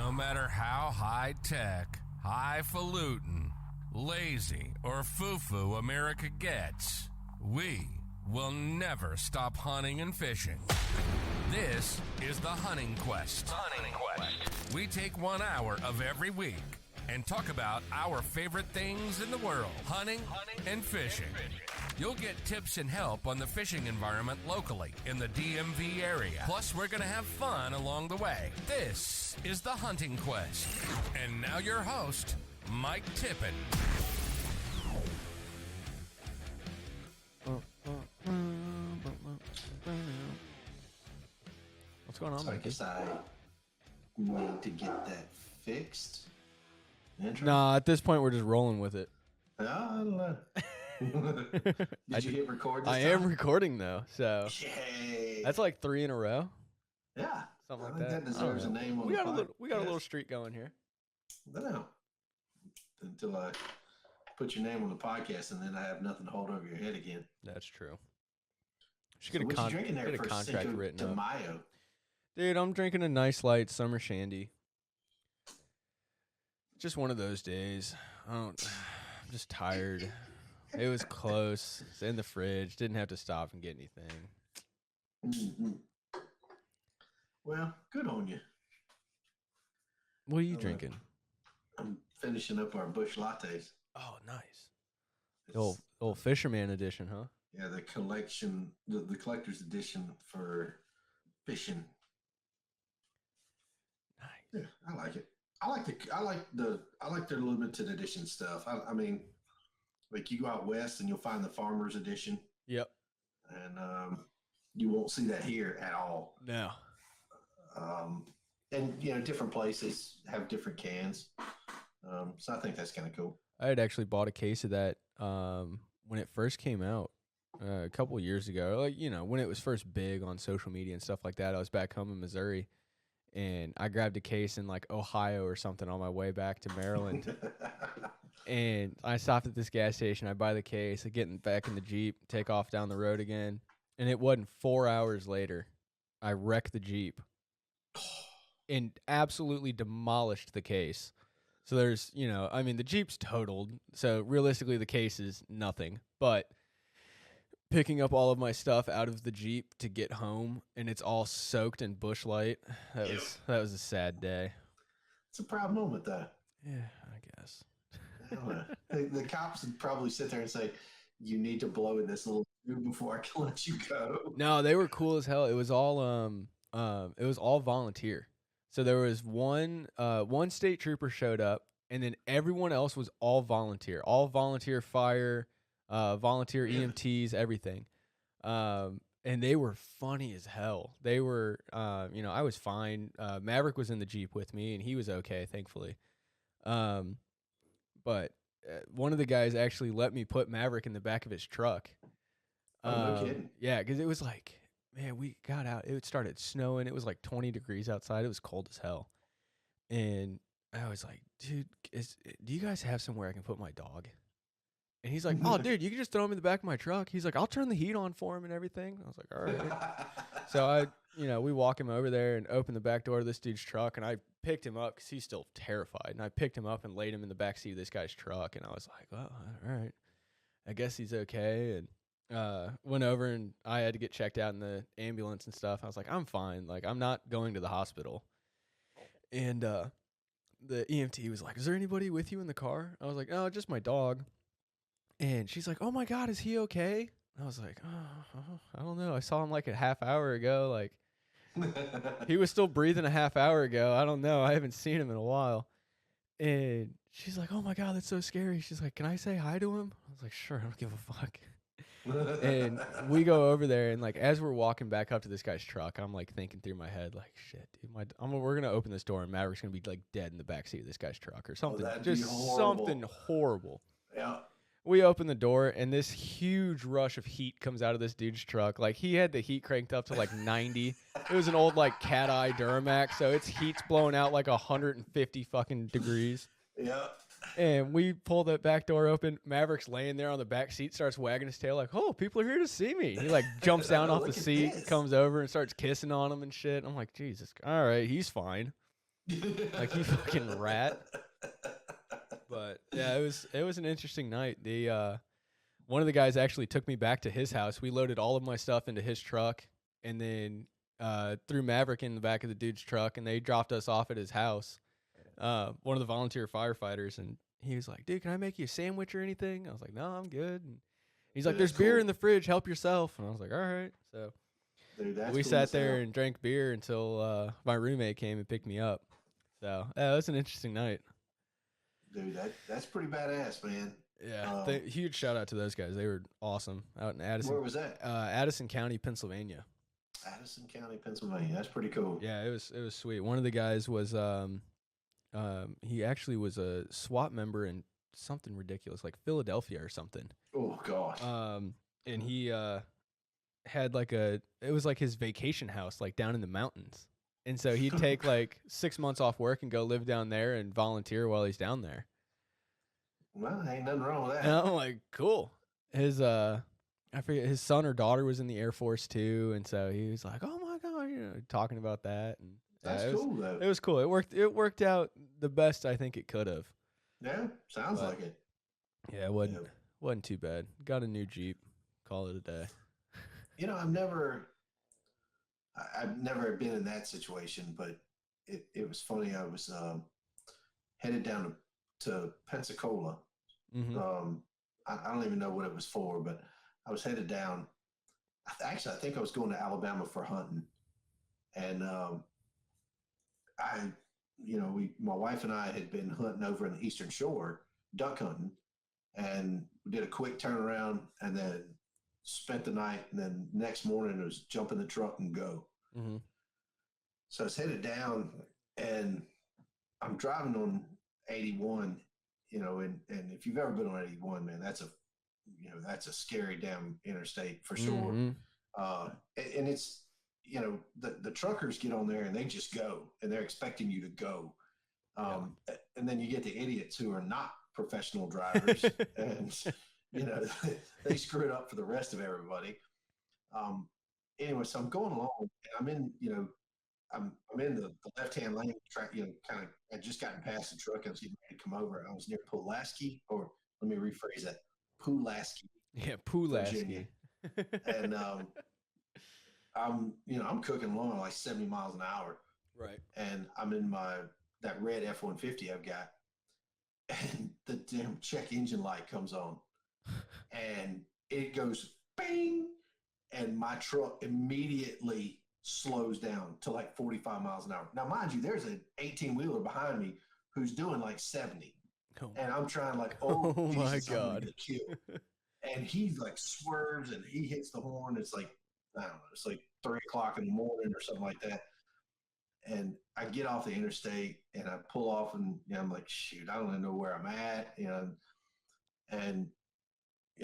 No matter how high-tech, highfalutin, lazy, or foo-foo America gets, we will never stop hunting and fishing. This is the Hunting Quest. Hunting Quest. We take 1 hour of every week and talk about our favorite things in the world, hunting and fishing. You'll get tips and help on the fishing environment locally in the DMV area. Plus, we're going to have fun along the way. This is the Hunting Quest. And now your host, Mike Tippin. What's going on? So I guess I need to get that fixed. Intro? Nah, at this point we're just rolling with it. I don't know. Did you hit record this I time? am recording though, so Yay. that's like 3 in a row. Yeah. Something I like think that. that deserves a name on We the got a podcast. little, we got a little streak going here. I know. Until I put your name on the podcast and then I have nothing to hold over your head again. That's true. Should So get what you drinking there get a for contract Cinco written de up. Mayo? Dude, I'm drinking a nice light summer shandy. Just one of those days. I'm just tired. It was close. It's in the fridge. Didn't have to stop and get anything. Mm-hmm. Well, good on you. What are you drinking? I'm finishing up our Bush lattes. Oh, nice. It's, The old fisherman edition, huh? yeah, the collection, the collector's edition for fishing. Nice. Yeah, I like it. I like their limited edition stuff. I mean, like you go out west and you'll find the farmer's edition, Yep. and you won't see that here at all. No. And you know, different places have different cans, so I think that's kind of cool. I had actually bought a case of that when it first came out a couple of years ago. Like, you know, when it was first big on social media and stuff like that. I was back home in Missouri, and I grabbed a case in like Ohio or something on my way back to Maryland. And I stopped at this gas station. I buy the case. I get back in the Jeep, take off down the road again. And it wasn't 4 hours later, I wrecked the Jeep and absolutely demolished the case. So there's, you know, I mean, the Jeep's totaled. So realistically, the case is nothing. But picking up all of my stuff out of the Jeep to get home, and it's all soaked in Bush Light. That was a sad day. It's a proud moment, though. Yeah, I guess. I don't know. The cops would probably sit there and say, "You need to blow in this little tube before I can let you go." No, they were cool as hell. It was all volunteer. So there was one state trooper showed up, and then everyone else was all volunteer fire, volunteer EMTs, everything. And they were funny as hell. They were, you know, I was fine. Maverick was in the Jeep with me, and he was okay, thankfully. But one of the guys actually let me put Maverick in the back of his truck. Oh, no kidding. Yeah, because it was like, man, we got out. It started snowing. It was like 20 degrees outside. It was cold as hell. And I was like, dude, do you guys have somewhere I can put my dog? And he's like, oh, dude, you can just throw him in the back of my truck. He's like, I'll turn the heat on for him and everything. I was like, all right. So we walk him over there and open the back door of this dude's truck. And I picked him up because he's still terrified. And I picked him up and laid him in the back seat of this guy's truck. And I was like, well, all right. I guess he's okay. And went over and I had to get checked out in the ambulance and stuff. I was like, I'm fine. Like, I'm not going to the hospital. And the EMT was like, is there anybody with you in the car? I was like, oh, just my dog. And she's like, oh my God, is he okay? I was like, oh, I don't know. I saw him like a half hour ago. Like, he was still breathing a half hour ago. I don't know. I haven't seen him in a while. And she's like, oh my God, that's so scary. She's like, can I say hi to him? I was like, sure, I don't give a fuck. And we go over there, and like as we're walking back up to this guy's truck, I'm like thinking through my head, like, shit, dude, we're gonna open this door, and Maverick's gonna be like dead in the backseat of this guy's truck or something, just something horrible. Yeah. We open the door, and this huge rush of heat comes out of this dude's truck. Like, he had the heat cranked up to like 90. It was an old like cat eye Duramax, so its heat's blowing out like 150 fucking degrees. Yeah. And we pull that back door open. Maverick's laying there on the back seat, starts wagging his tail like, oh, people are here to see me. He like jumps down off the seat, comes over and starts kissing on him and shit. I'm like, Jesus, all right, he's fine. Like, you fucking rat. But yeah, it was an interesting night. The one of the guys actually took me back to his house. We loaded all of my stuff into his truck and then threw Maverick in the back of the dude's truck, and they dropped us off at his house. One of the volunteer firefighters, and he was like, "Dude, can I make you a sandwich or anything?" I was like, "No, I'm good." And he's like, "There's beer in the fridge. Help yourself." And I was like, "All right." So Dude, we cool sat there and drank beer until my roommate came and picked me up. So it was an interesting night. Dude, that's pretty badass, man. Yeah, huge shout out to those guys. They were awesome out in Addison. Where was that? Addison County, Pennsylvania. Addison County, Pennsylvania. That's pretty cool. Yeah, it was sweet. One of the guys was he actually was a SWAT member in something ridiculous like Philadelphia or something. Oh gosh. And he had like it was like his vacation house like down in the mountains. And so he'd take like 6 months off work and go live down there and volunteer while he's down there. Well, ain't nothing wrong with that. And I'm like, cool. His I forget, his son or daughter was in the Air Force too, and so he was like, "Oh my god," talking about that. And that's cool though. It was cool. It worked out the best I think it could have. Yeah, sounds like it. Yeah, it wasn't too bad. Got a new Jeep. Call it a day. I've never been in that situation, but it was funny. I was headed down to Pensacola. Mm-hmm. I don't even know what it was for, but I was headed down. Actually, I think I was going to Alabama for hunting, and my wife and I had been hunting over in the Eastern Shore, duck hunting, and we did a quick turnaround, and then spent the night, and then next morning it was jump in the truck and go. Mm-hmm. So I was headed down, and I'm driving on 81. And if you've ever been on 81, man, that's a scary damn interstate for sure. Mm-hmm. And it's, the truckers get on there and they just go, and they're expecting you to go. And then you get the idiots who are not professional drivers and, they screw it up for the rest of everybody. Anyway, so I'm going along, and I'm in, I'm in the left-hand lane, kind of, I just gotten past the truck. I was getting ready to come over. I was near Pulaski, or let me rephrase that, Pulaski. Yeah, Pulaski. And I'm cooking along at like 70 miles an hour. Right. And I'm in that red F-150 I've got, and the damn check engine light comes on, and it goes bing, and my truck immediately slows down to like 45 miles an hour. Now, mind you, there's an 18-wheeler behind me who's doing like 70. And I'm trying like, oh my God. And he like swerves and he hits the horn. It's like, I don't know, it's like 3 o'clock in the morning or something like that. And I get off the interstate and I pull off, and I'm like, shoot, I don't even know where I'm at. And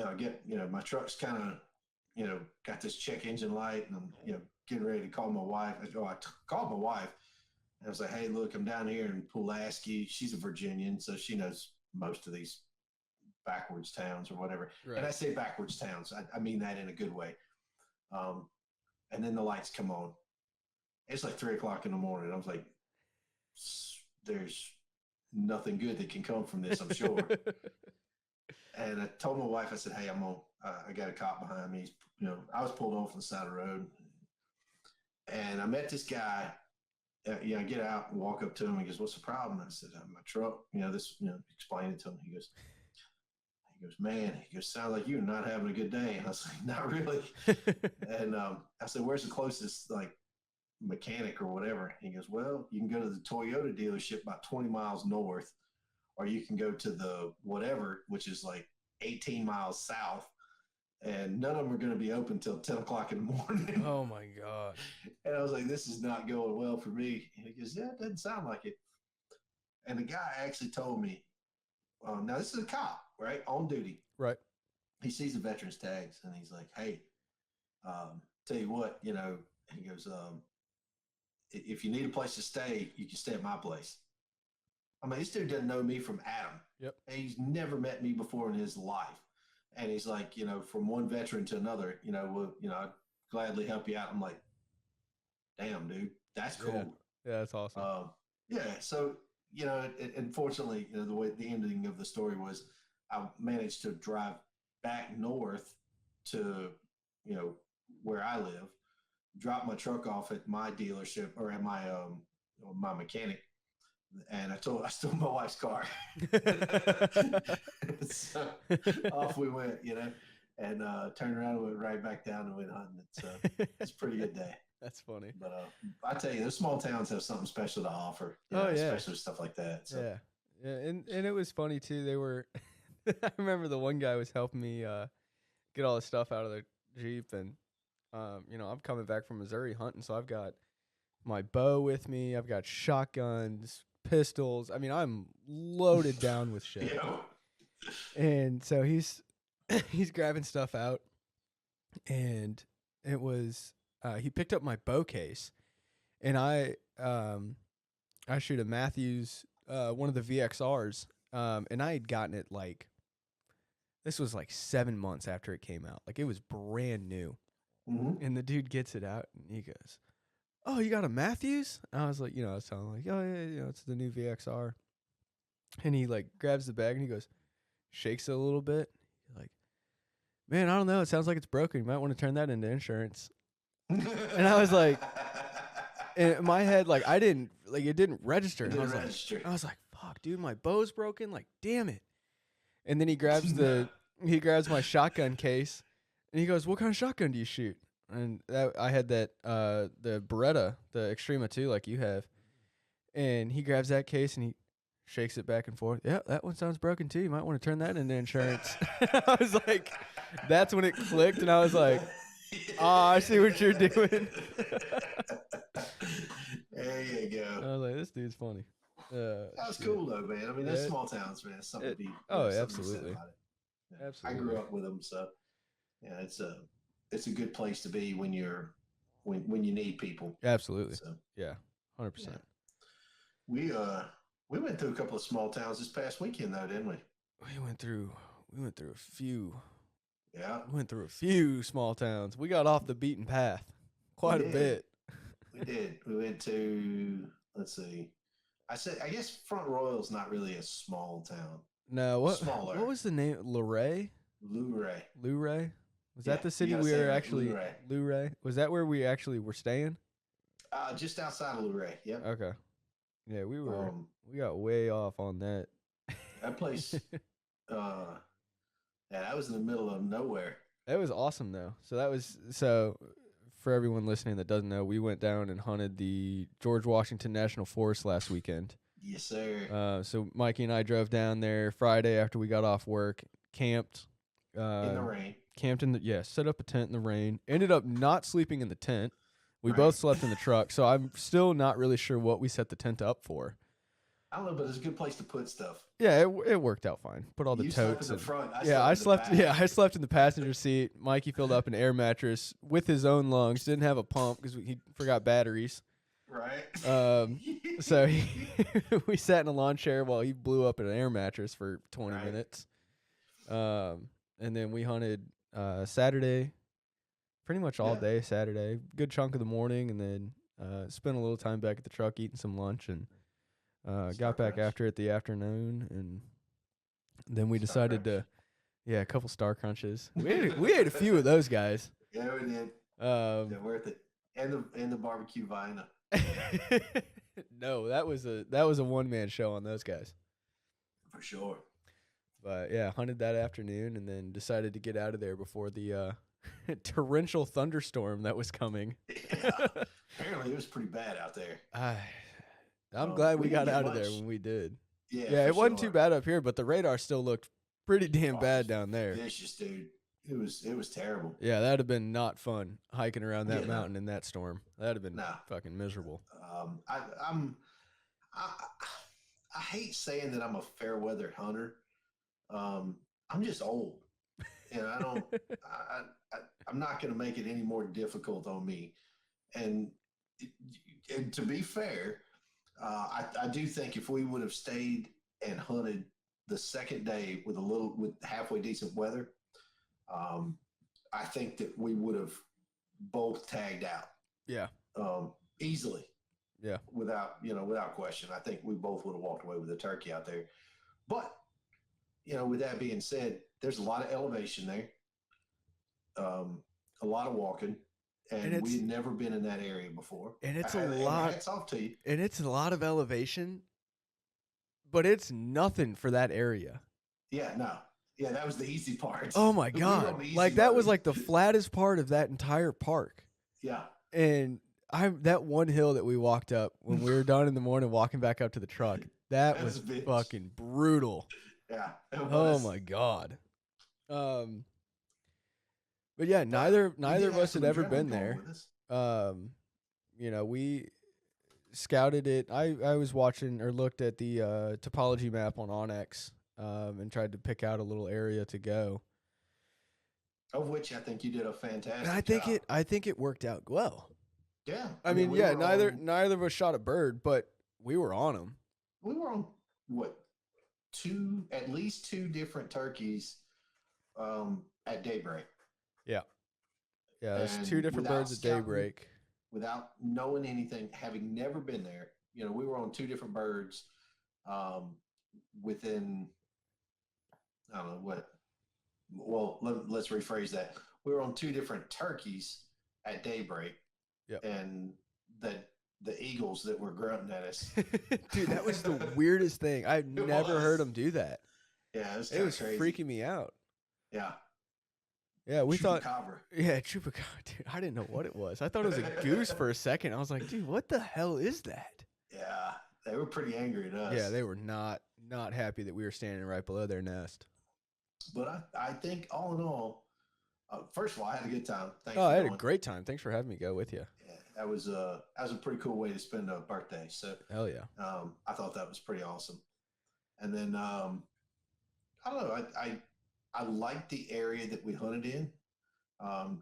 I get, my truck's kind of, got this check engine light, and I'm, getting ready to call my wife. I called my wife, and I was like, hey, look, I'm down here in Pulaski. She's a Virginian, so she knows most of these backwards towns or whatever. Right. And I say backwards towns, I mean that in a good way. And then the lights come on. It's like 3 o'clock in the morning. I was like, there's nothing good that can come from this, I'm sure. And I told my wife, I said, hey, I got a cop behind me. I was pulled off on the side of the road. And I met this guy. I get out and walk up to him. He goes, what's the problem? I said, my truck, explain it to him. He goes, man, sounds like you're not having a good day. And I was like, not really. And I said, where's the closest, like, mechanic or whatever? He goes, well, you can go to the Toyota dealership about 20 miles north, or you can go to the whatever, which is like 18 miles south, and none of them are going to be open till 10 o'clock in the morning. Oh my God. And I was like, this is not going well for me. And he goes, yeah, it doesn't sound like it. And the guy actually told me, now this is a cop, right? On duty. Right. He sees the veterans tags, and he's like, hey, tell you what, he goes, if you need a place to stay, you can stay at my place. I mean, this dude doesn't know me from Adam. Yep. He's never met me before in his life. And he's like, from one veteran to another, I'd gladly help you out. I'm like, damn, dude, that's cool. Yeah, that's awesome. Yeah. So, unfortunately, the way the ending of the story was, I managed to drive back north to, you know, where I live, drop my truck off at my dealership or at my mechanic, and I stole my wife's car. So off we went, and turned around and went right back down and went hunting. It's a pretty good day. That's funny. But I tell you, those small towns have something special to offer. Oh, yeah. Especially stuff like that. So. Yeah, and it was funny too. They were, I remember the one guy was helping me get all the stuff out of the Jeep, and I'm coming back from Missouri hunting, so I've got my bow with me. I've got shotguns, pistols. I mean, I'm loaded down with shit. Yeah. And so he's grabbing stuff out, and it was he picked up my bow case, and I shoot a Matthews, one of the VXRs, and I had gotten it this was 7 months after it came out. Like, it was brand new. Mm-hmm. And the dude gets it out, and he goes, "Oh, you got a Matthews?" And I was like, I was telling him, "Oh, yeah, it's the new VXR." And he, grabs the bag, and he goes, shakes it a little bit. He's like, "Man, I don't know. It sounds like it's broken. You might want to turn that into insurance." And I was like, in my head, I didn't, it didn't register. I was like, "Fuck, dude, my bow's broken. Damn it." And then he grabs my shotgun case, and he goes, "What kind of shotgun do you shoot?" And I had that, the Beretta, the Extrema 2, like you have. And he grabs that case, and he shakes it back and forth. "Yeah, that one sounds broken too. You might want to turn that into insurance." I was like, that's when it clicked, and I was like, "Oh, I see what you're doing." There you go. I was like, this dude's funny. That's cool though, man. I mean, that's small towns, man. It's something to be. Absolutely. About it. Yeah. Absolutely. I grew up with them, so yeah, it's a good place to be when you need people. Absolutely. So, yeah, 100%. Yeah. We went through a couple of small towns this past weekend, though, didn't we? We went through a few. Yeah. We went through a few small towns. We got off the beaten path quite a bit. We did. We went to, let's see. I guess Front Royal's not really a small town. No, Smaller. What was the name? Luray? Luray. Was that the city we were actually? Luray. Was that where we actually were staying? Just outside of Luray. Yep. Okay. Yeah, we were. We got way off on that. That place. That was in the middle of nowhere. That was awesome though. So for everyone listening that doesn't know, we went down and hunted the George Washington National Forest last weekend. Yes, sir. So Mikey and I drove down there Friday after we got off work, camped. In the rain. Camped set up a tent in the rain. Ended up not sleeping in the tent. We both slept in the truck, so I'm still not really sure what we set the tent up for. I don't know, but it's a good place to put stuff. Yeah, it worked out fine. Put all the totes in the front. I slept in the passenger seat. Mikey filled up an air mattress with his own lungs. Didn't have a pump because he forgot batteries. Right. So we sat in a lawn chair while he blew up an air mattress for 20 minutes. And then we hunted Saturday, pretty much all day Saturday. Good chunk of the morning, and then spent a little time back at the truck eating some lunch, and got back after it the afternoon, and then we decided to, a couple Star Crunches. We ate a few of those guys. Yeah, we did. They're worth it. And the barbecue vina. No, that was a one-man show on those guys. For sure. But yeah, hunted that afternoon, and then decided to get out of there before the torrential thunderstorm that was coming. Yeah. Apparently it was pretty bad out there. I'm glad we got out of there when we did. Yeah, it wasn't too bad up here, but the radar still looked pretty damn bad down there. Vicious, dude. It was terrible. Yeah, that'd have been not fun hiking around that mountain in that storm. That'd have been fucking miserable. I hate saying that I'm a fair weather hunter. I'm just old, and I'm not going to make it any more difficult on me. And to be fair, I do think if we would have stayed and hunted the second day with halfway decent weather, I think that we would have both tagged out. Yeah. Easily. Yeah. Without question. I think we both would have walked away with a turkey out there. But, with that being said, there's a lot of elevation there, a lot of walking, and we had never been in that area before. And it's hats off to you. And it's a lot of elevation, but it's nothing for that area. Yeah, no. Yeah, that was the easy part. Oh my God. That was like the flattest part of that entire park. Yeah. And that one hill that we walked up when we were done in the morning walking back up to the truck, that was fucking brutal. Yeah. Oh my God. But yeah, neither of us had ever been there. We scouted it. I was watching or looked at the topology map on Onyx, and tried to pick out a little area to go. Of which I think you did a fantastic job. I think it worked out well. Yeah. I mean, neither of us shot a bird, but we were on them. We were on at least two different turkeys at daybreak. Yeah. Yeah, there's two different birds at daybreak. Without knowing anything, having never been there, we were on two different birds within, I don't know what. Well, let's rephrase that. We were on two different turkeys at daybreak. Yep. And the eagles that were grunting at us. Dude, that was the weirdest thing. I've never heard them do that. Yeah, it was crazy. Freaking me out. Yeah. Yeah, we thought. Yeah, chupacabra. Dude, I didn't know what it was. I thought it was a goose for a second. I was like, dude, what the hell is that? Yeah, they were pretty angry at us. Yeah, they were not happy that we were standing right below their nest. But I think all in all, first of all, I had a good time. I had a great time. Thanks for having me go with you. Yeah, that was a pretty cool way to spend a birthday. So hell yeah. I thought that was pretty awesome. And then I don't know. I liked the area that we hunted in,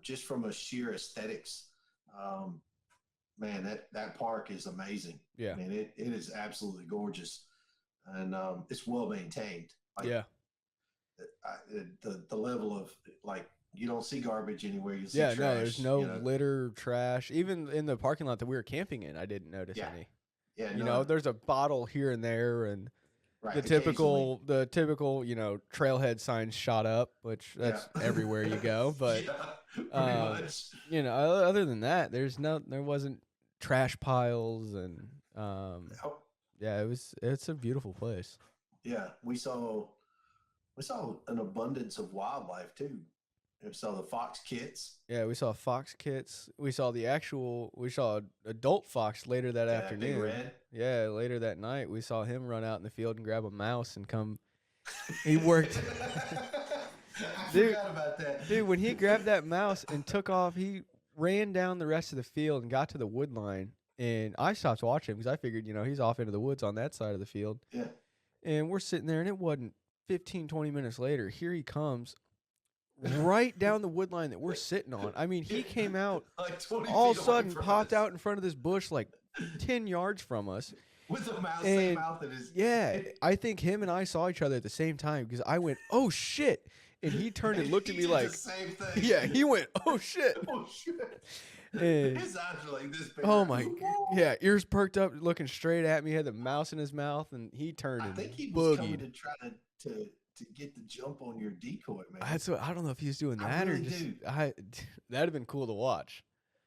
just from a sheer aesthetics. Man, that park is amazing. Yeah, I mean it is absolutely gorgeous, and it's well maintained. Yeah. The level of you don't see garbage anywhere. You see trash. No, there's no litter, trash. Even in the parking lot that we were camping in, I didn't notice any. Yeah, there's a bottle here and there, and right, the typical trailhead signs shot up, which that's everywhere you go. But much. Other than that, there wasn't trash piles, and it's a beautiful place. Yeah, we saw an abundance of wildlife too. We saw the fox kits. Yeah, we saw fox kits. We saw adult fox later that afternoon. Big red. Yeah, later that night, we saw him run out in the field and grab a mouse and come. He worked. I forgot about that. Dude, when he grabbed that mouse and took off, he ran down the rest of the field and got to the wood line. And I stopped watching because I figured, he's off into the woods on that side of the field. Yeah. And we're sitting there, and it wasn't 15, 20 minutes later. Here he comes. Right down the wood line that we're sitting on. I mean, he came out all of a sudden, popped out in front of this bush 10 yards from us. With a mouse, same mouth in his... Yeah, I think him and I saw each other at the same time because I went, oh, shit. And he turned and looked at me like... the same thing. Yeah, he went, oh, shit. Oh, shit. And, his eyes were like this big. Oh, my... Yeah, ears perked up, looking straight at me, had the mouse in his mouth, and he turned and boogied. I think he was coming to try to get the jump on your decoy, man. I don't know if he was doing that really or just do. that'd have been cool to watch.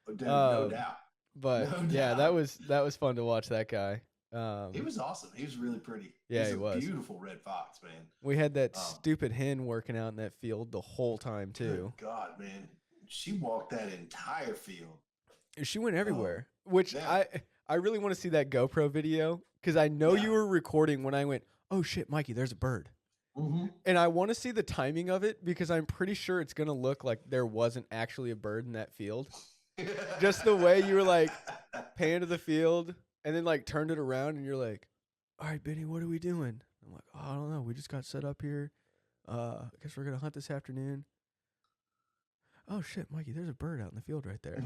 Dude, no doubt. But No yeah, doubt. that was fun to watch that guy. He was awesome. He was really pretty. Yeah, he was. Beautiful red fox, man. We had that stupid hen working out in that field the whole time too. Good God, man, she walked that entire field. She went everywhere. Which I really want to see that GoPro video because I know you were recording when I went, oh shit, Mikey, there's a bird. Mm-hmm. And I want to see the timing of it because I'm pretty sure it's going to look like there wasn't actually a bird in that field. Just the way you were panned to the field and then turned it around and you're like, all right, Benny, what are we doing? I'm like, oh, I don't know. We just got set up here. I guess we're going to hunt this afternoon. Oh, shit, Mikey, there's a bird out in the field right there.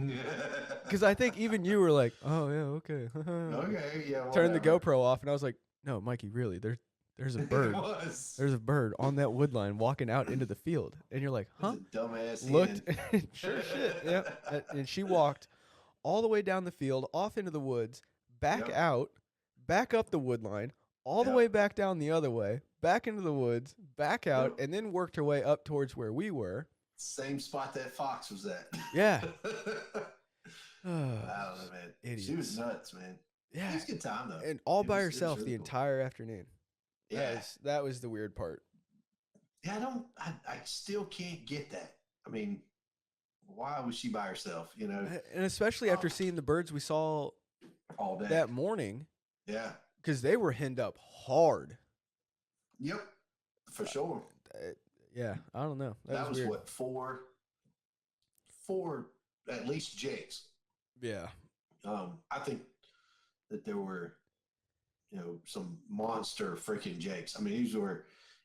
Because I think even you were like, oh, yeah, okay. Okay, yeah, whatever. Turned the GoPro off and I was like, no, Mikey, really, there's a bird. There's a bird on that wood line walking out into the field. And you're like, huh? Dumbass. Looked. Sure shit. Yeah. And she walked all the way down the field, off into the woods, back Yep. out, back up the wood line, all the Yep. way back down the other way, back into the woods, back out, Yep. and then worked her way up towards where we were. Same spot that fox was at. Yeah. I don't know, man. She was Idiots. nuts, man. Yeah. It was a good time though. And all It by was herself really the cool. entire afternoon. Yeah. That was the weird part. Yeah, I still can't get that. I mean, why was she by herself, you know, And especially after seeing the birds we saw all day? that morning, Yeah. because they were henned up hard. Yep. For sure. Yeah, I don't know. That was weird. what, four at least jakes. Yeah. I think that there were, some monster freaking jakes. I mean,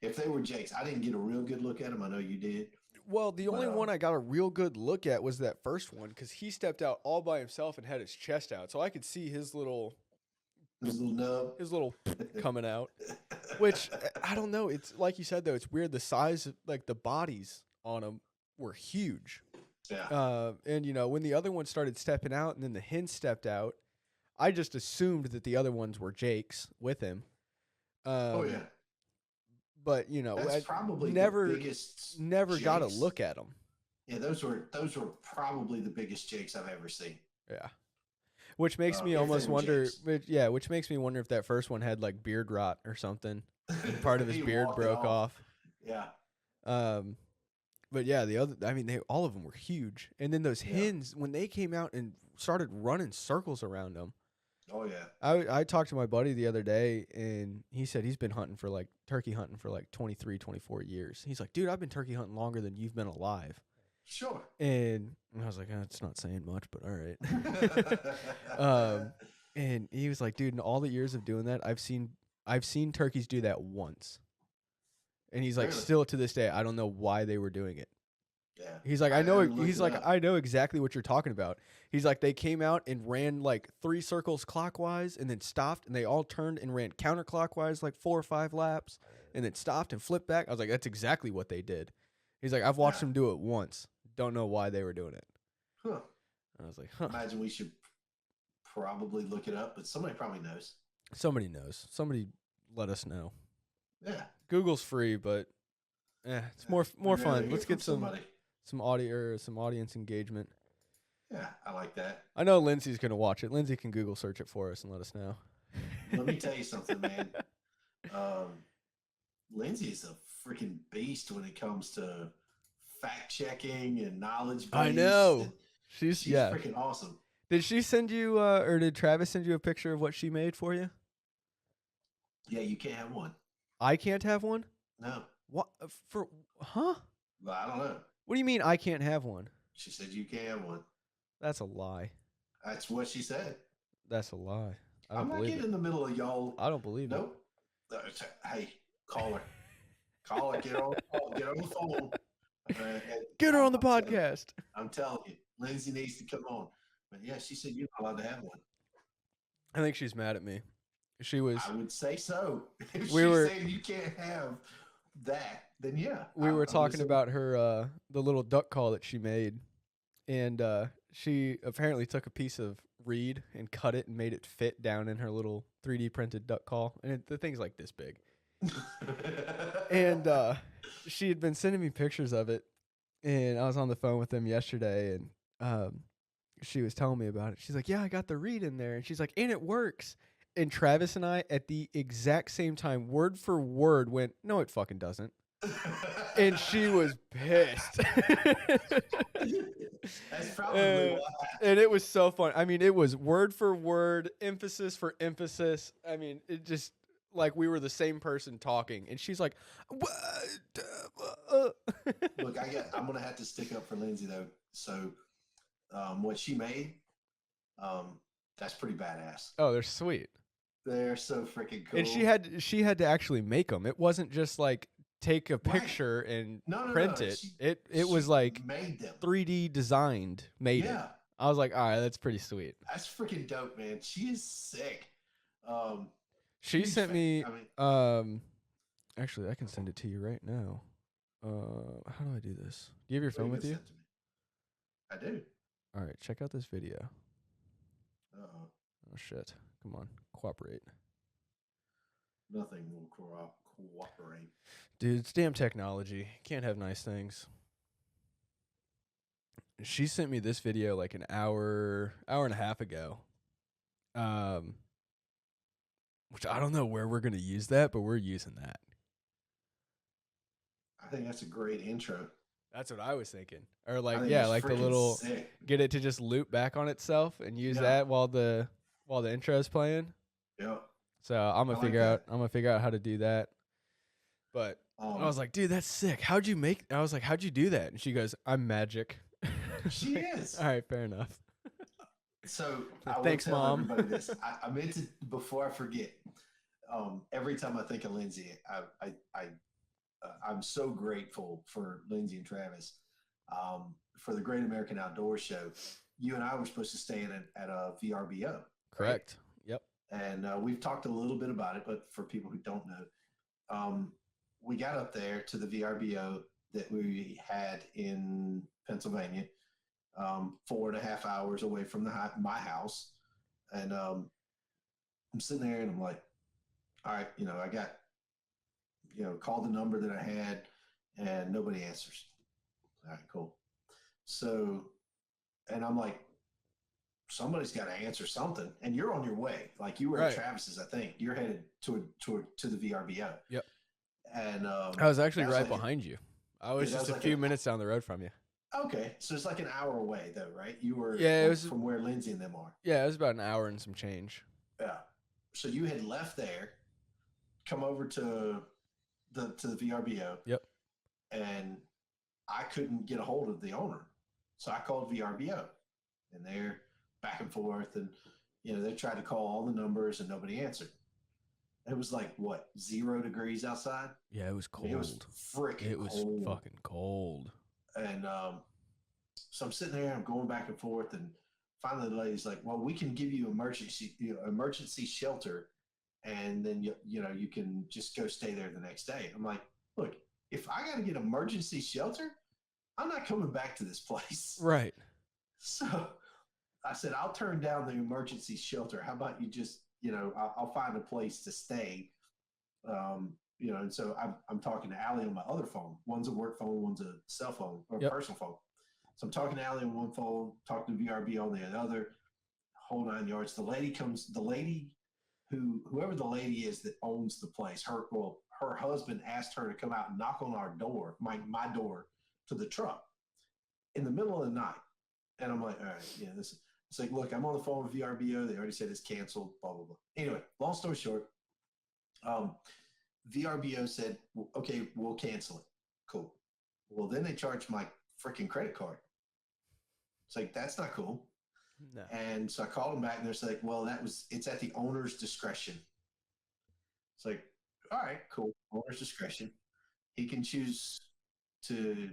if they were jakes, I didn't get a real good look at them. I know you did. Well, the only one I got a real good look at was that first one because he stepped out all by himself and had his chest out, so I could see his little coming out. Which I don't know. It's like you said though. It's weird. The size, like the bodies on them, were huge. Yeah. And when the other one started stepping out, and then the hen stepped out, I just assumed that the other ones were Jake's with him. Oh yeah. But That's I probably never the biggest. never got a jakes. look at them. Yeah, those were probably the biggest jakes I've ever seen. Yeah. Which makes me If almost they were wonder. jakes. Which makes me wonder if that first one had like beard rot or something. Part of his He beard walked it broke off. Yeah. But yeah, all of them were huge. And then those hens, when they came out and started running circles around them. Oh yeah. I talked to my buddy the other day, and he said he's been turkey hunting for like 23, 24 years. He's like, dude, I've been turkey hunting longer than you've been alive. Sure. And I was like, it's not saying much, but all right. And he was like, dude, in all the years of doing that, I've seen turkeys do that once. And he's like, Really? still to this day, I don't know why they were doing it. Yeah. He's like, I know exactly what you're talking about. He's like, they came out and ran like 3 circles clockwise and then stopped, and they all turned and ran counterclockwise like 4 or 5 laps and then stopped and flipped back. I was like, that's exactly what they did. He's like, I've watched them do it once. Don't know why they were doing it. Huh. I was like, huh. Imagine we should probably look it up, but somebody probably knows. Somebody knows. Somebody let us know. Yeah. Google's free, but it's more We gotta fun. hear Let's from get some somebody. some audience engagement. Yeah, I like that. I know Lindsay's gonna watch it. Lindsay can Google search it for us and let us know. Let me tell you something, man. Lindsay is a freaking beast when it comes to fact checking and knowledge. I know. And She's freaking awesome. Did she send you, or did Travis send you a picture of what she made for you? Yeah, you can't have one. I can't have one? No. What? Huh? Well, I don't know. What do you mean I can't have one? She said you can't have one. That's a lie. That's what she said. That's a lie. I don't I'm not believe getting it. in the middle of y'all. I don't believe it. Nope. Hey, call her. Call her. Get her on the phone. Get her on the I'm telling- podcast. I'm telling you, Lindsay needs to come on. But yeah, she said you're not allowed to have one. I think she's mad at me. She was. I would say so. If We she's were- saying you can't have that, then yeah. We were I'm talking listening. about her the little duck call that she made, and she apparently took a piece of reed and cut it and made it fit down in her little 3D printed duck call, and the thing's like this big. And she had been sending me pictures of it, and I was on the phone with them yesterday, and she was telling me about it. She's like, yeah, I got the reed in there, and she's like, and it works. And Travis and I, at the exact same time, word for word, went, no, it fucking doesn't. And she was pissed. That's probably why. And it was so fun. I mean, it was word for word, emphasis for emphasis. I mean, it just like we were the same person talking. And she's like, what? Look, I'm gonna have to stick up for Lindsay though. So, what she made, that's pretty badass. Oh, they're sweet. They're so freaking cool. And she had to actually make them. It wasn't just like take a picture and print it. It was like made them 3D designed, made it. I was like, all right, that's pretty sweet. That's freaking dope, man. She is sick. She sent me. I mean, Actually, I can send it to you right now. How do I do this? Do you have your phone with you? I do. All right, check out this video. Uh-oh. Oh shit! Come on, cooperate. Nothing will cooperate. Dude, it's damn technology. Can't have nice things. She sent me this video like an hour and a half ago. Which I don't know where we're gonna use that, but we're using that. I think that's a great intro. That's what I was thinking. Or like, think yeah, that's like the freaking little sick. get it to just loop back on itself and use that while the intro is playing. Yep. So I'm gonna figure out how to do that. But I was like, dude, that's sick. How'd you do that? And she goes, I'm magic. She is. All right, fair enough. So I Thanks, will tell Mom. everybody this. I meant to, before I forget, every time I think of Lindsay, I'm so grateful for Lindsay and Travis for the Great American Outdoor Show. You and I were supposed to stay at a VRBO. Correct. Right? Yep. And we've talked a little bit about it, but for people who don't know, we got up there to the VRBO that we had in Pennsylvania, 4.5 hours away from my house. And I'm sitting there and I'm like, all right, I got, called the number that I had and nobody answers. All right, cool. So, and I'm like, somebody's got to answer something. And you're on your way. Like you were at Travis's, I think. You're headed to the VRBO. Yep. And I was actually right behind you. I was just a few minutes down the road from you. Okay, so it's like an hour away, though, right? You were it was from where Lindsay and them are. Yeah, it was about an hour and some change. Yeah. So you had left there, come over to the VRBO. Yep. And I couldn't get a hold of the owner, so I called VRBO, and they're back and forth, and they tried to call all the numbers, and nobody answered. It was like what, 0 degrees outside? Yeah, it was cold. It was freaking. It was cold. fucking cold. And so I'm sitting there, I'm going back and forth, and finally the lady's like, well, we can give you emergency shelter, and then you can just go stay there the next day. I'm like, look, if I got to get emergency shelter, I'm not coming back to this place. Right. So I said, I'll turn down the emergency shelter. How about you just, I'll find a place to stay. And so I'm talking to Allie on my other phone. One's a work phone, one's a cell phone or personal phone. So I'm talking to Allie on one phone, talking to VRB on the other, whole 9 yards. Whoever the lady is that owns the place, her husband asked her to come out and knock on our door, my door to the truck in the middle of the night. And I'm like, all right, it's like, look, I'm on the phone with VRBO. They already said it's canceled, blah, blah, blah. Anyway, long story short, VRBO said, okay, we'll cancel it. Cool. Well, then they charged my freaking credit card. It's like, that's not cool. No. And so I called them back and they're like, well, it's at the owner's discretion. It's like, all right, cool. Owner's discretion. He can choose to,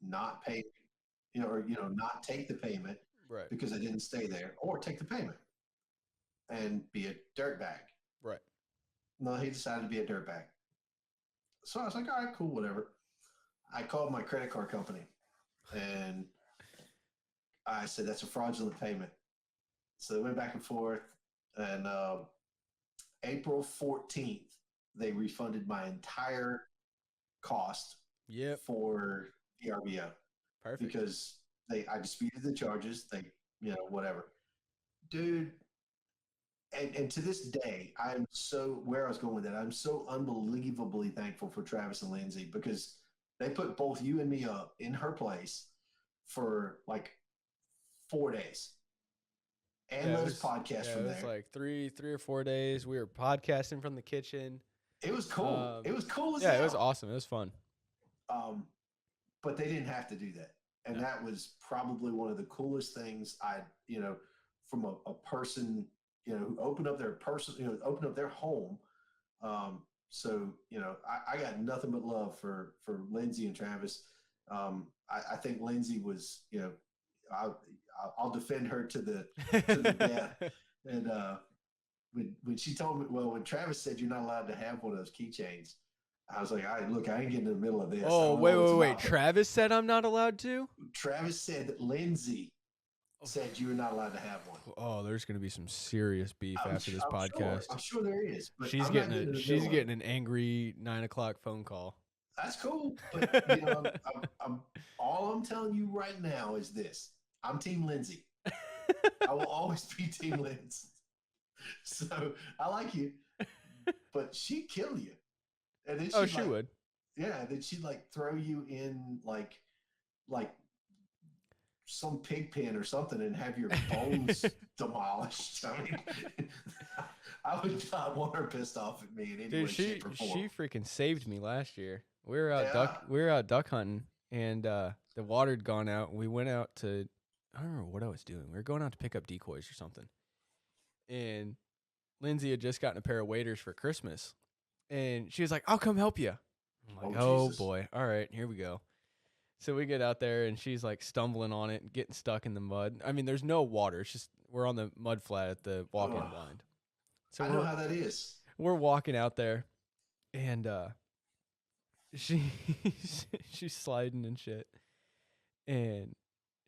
not pay, or, not take the payment because I didn't stay there, or take the payment and be a dirtbag. Right. No, he decided to be a dirtbag. So I was like, all right, cool, whatever. I called my credit card company and I said, that's a fraudulent payment. So they went back and forth, and April 14th, they refunded my entire cost for VRBO. Perfect. Because I disputed the charges. They, whatever. Dude, and to this day, where I was going with that, I'm so unbelievably thankful for Travis and Lindsay, because they put both you and me up in her place for like 4 days. And those podcasts from there. It was like three or 4 days. We were podcasting from the kitchen. It was cool. It was cool as hell. Yeah, it was awesome. It was fun. But they didn't have to do that. And that was probably one of the coolest things from a person, who opened up their opened up their home. So, I got nothing but love for Lindsay and Travis. I think Lindsay was, I'll defend her to the death. And when she told me, when Travis said you're not allowed to have one of those keychains, I was like, all right, look, I ain't getting in the middle of this. Oh, wait. Travis said I'm not allowed to? Travis said that Lindsay said you were not allowed to have one. Oh, there's gonna be some serious beef after this podcast. I'm sure there is. But She's getting an angry 9 o'clock phone call. That's cool, but all I'm telling you right now is this: I'm Team Lindsay. I will always be Team Lindsay. So I like you, but she'd kill you. And then she would. Yeah, then she'd throw you in like some pig pen or something and have your bones demolished. I mean, I would not want her pissed off at me in any way, shape, or form. She freaking saved me last year. We were out duck hunting, and the water had gone out. And we went out to, I don't remember what I was doing. We were going out to pick up decoys or something. And Lindsay had just gotten a pair of waders for Christmas, and she was like, "I'll come help you." I'm like, "Oh boy, all right, here we go." So we get out there, and she's stumbling on it and getting stuck in the mud. I mean, there's no water. It's just we're on the mud flat at the walk-in blind. So I know how that is. We're walking out there, and she's sliding and shit, and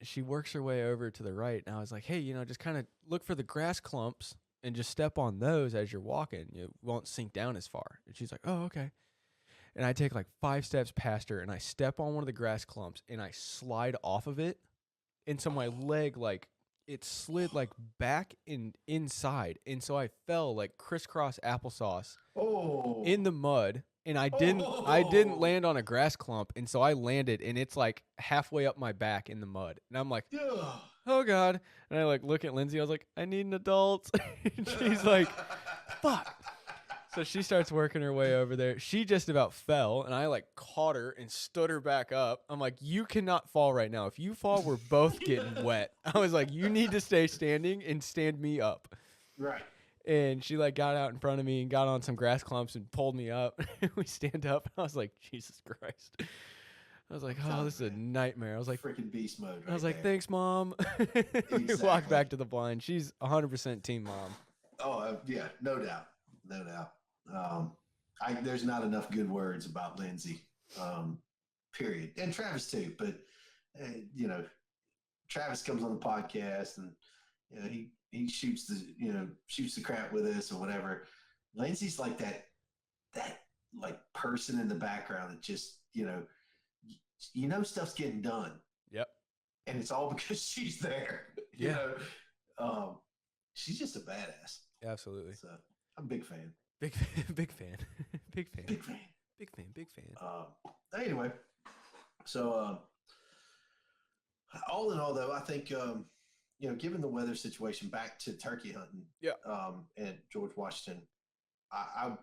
she works her way over to the right. And I was like, "Hey, just kind of look for the grass clumps and just step on those as you're walking. You won't sink down as far." And she's like, "Oh, okay." And I take 5 steps past her, and I step on one of the grass clumps, and I slide off of it. And so my leg, it slid back and inside. And so I fell crisscross applesauce in the mud. And I didn't land on a grass clump. And so I landed, and it's halfway up my back in the mud. And I'm like, oh God. And I look at Lindsay. I was like, I need an adult. And she's like, fuck. So she starts working her way over there. She just about fell, and I caught her and stood her back up. I'm like, you cannot fall right now. If you fall, we're both getting wet. I was like, you need to stay standing and stand me up. Right. And she got out in front of me and got on some grass clumps and pulled me up. We stand up. I was like, Jesus Christ. I was like, oh, this is a nightmare. I was like, freaking beast mode. I was like, thanks, Mom. We walked back to the blind. She's 100% Team Mom. Oh, yeah, no doubt. No doubt. There's not enough good words about Lindsay, period. And Travis too, but Travis comes on the podcast and he shoots the crap with us or whatever. Lindsay's that person in the background that just stuff's getting done. Yep. And it's all because she's there. Yeah. She's just a badass. Absolutely. So I'm a big fan. Big fan. Anyway, so all in all, though, I think given the weather situation, back to turkey hunting, at George Washington, I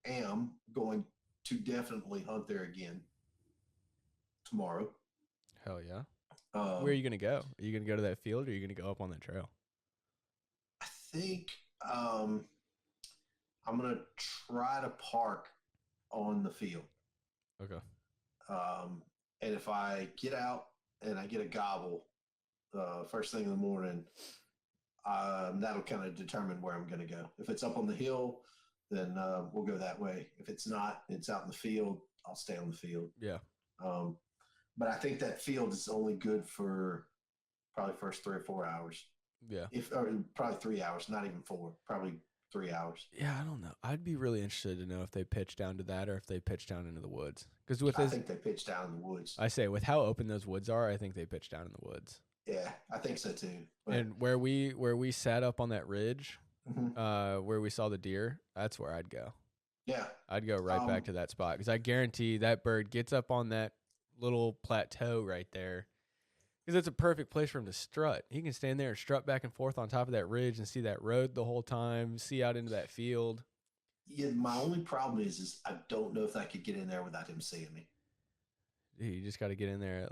am going to definitely hunt there again tomorrow. Hell yeah! Where are you gonna go? Are you gonna go to that field, or are you gonna go up on that trail? I think I'm going to try to park on the field. Okay. And if I get out and I get a gobble first thing in the morning, that'll kind of determine where I'm going to go. If it's up on the hill, then we'll go that way. If it's not, it's out in the field, I'll stay on the field. Yeah. But I think that field is only good for probably first 3 or 4 hours. Yeah. Or probably 3 hours, not even 4, probably 3 hours. Yeah, I don't know. I'd be really interested to know if they pitch down to that or if they pitch down into the woods. Because I think they pitch down in the woods. I say with how open those woods are, I think they pitch down in the woods. Yeah, I think so too. But, and where we sat up on that ridge, where we saw the deer, that's where I'd go. Yeah, I'd go right back to that spot because I guarantee that bird gets up on that little plateau right there. Because it's a perfect place for him to strut. He can stand there and strut back and forth on top of that ridge and see that road the whole time, see out into that field. Yeah, my only problem is I don't know if I could get in there without him seeing me. Dude, you just got to get in there at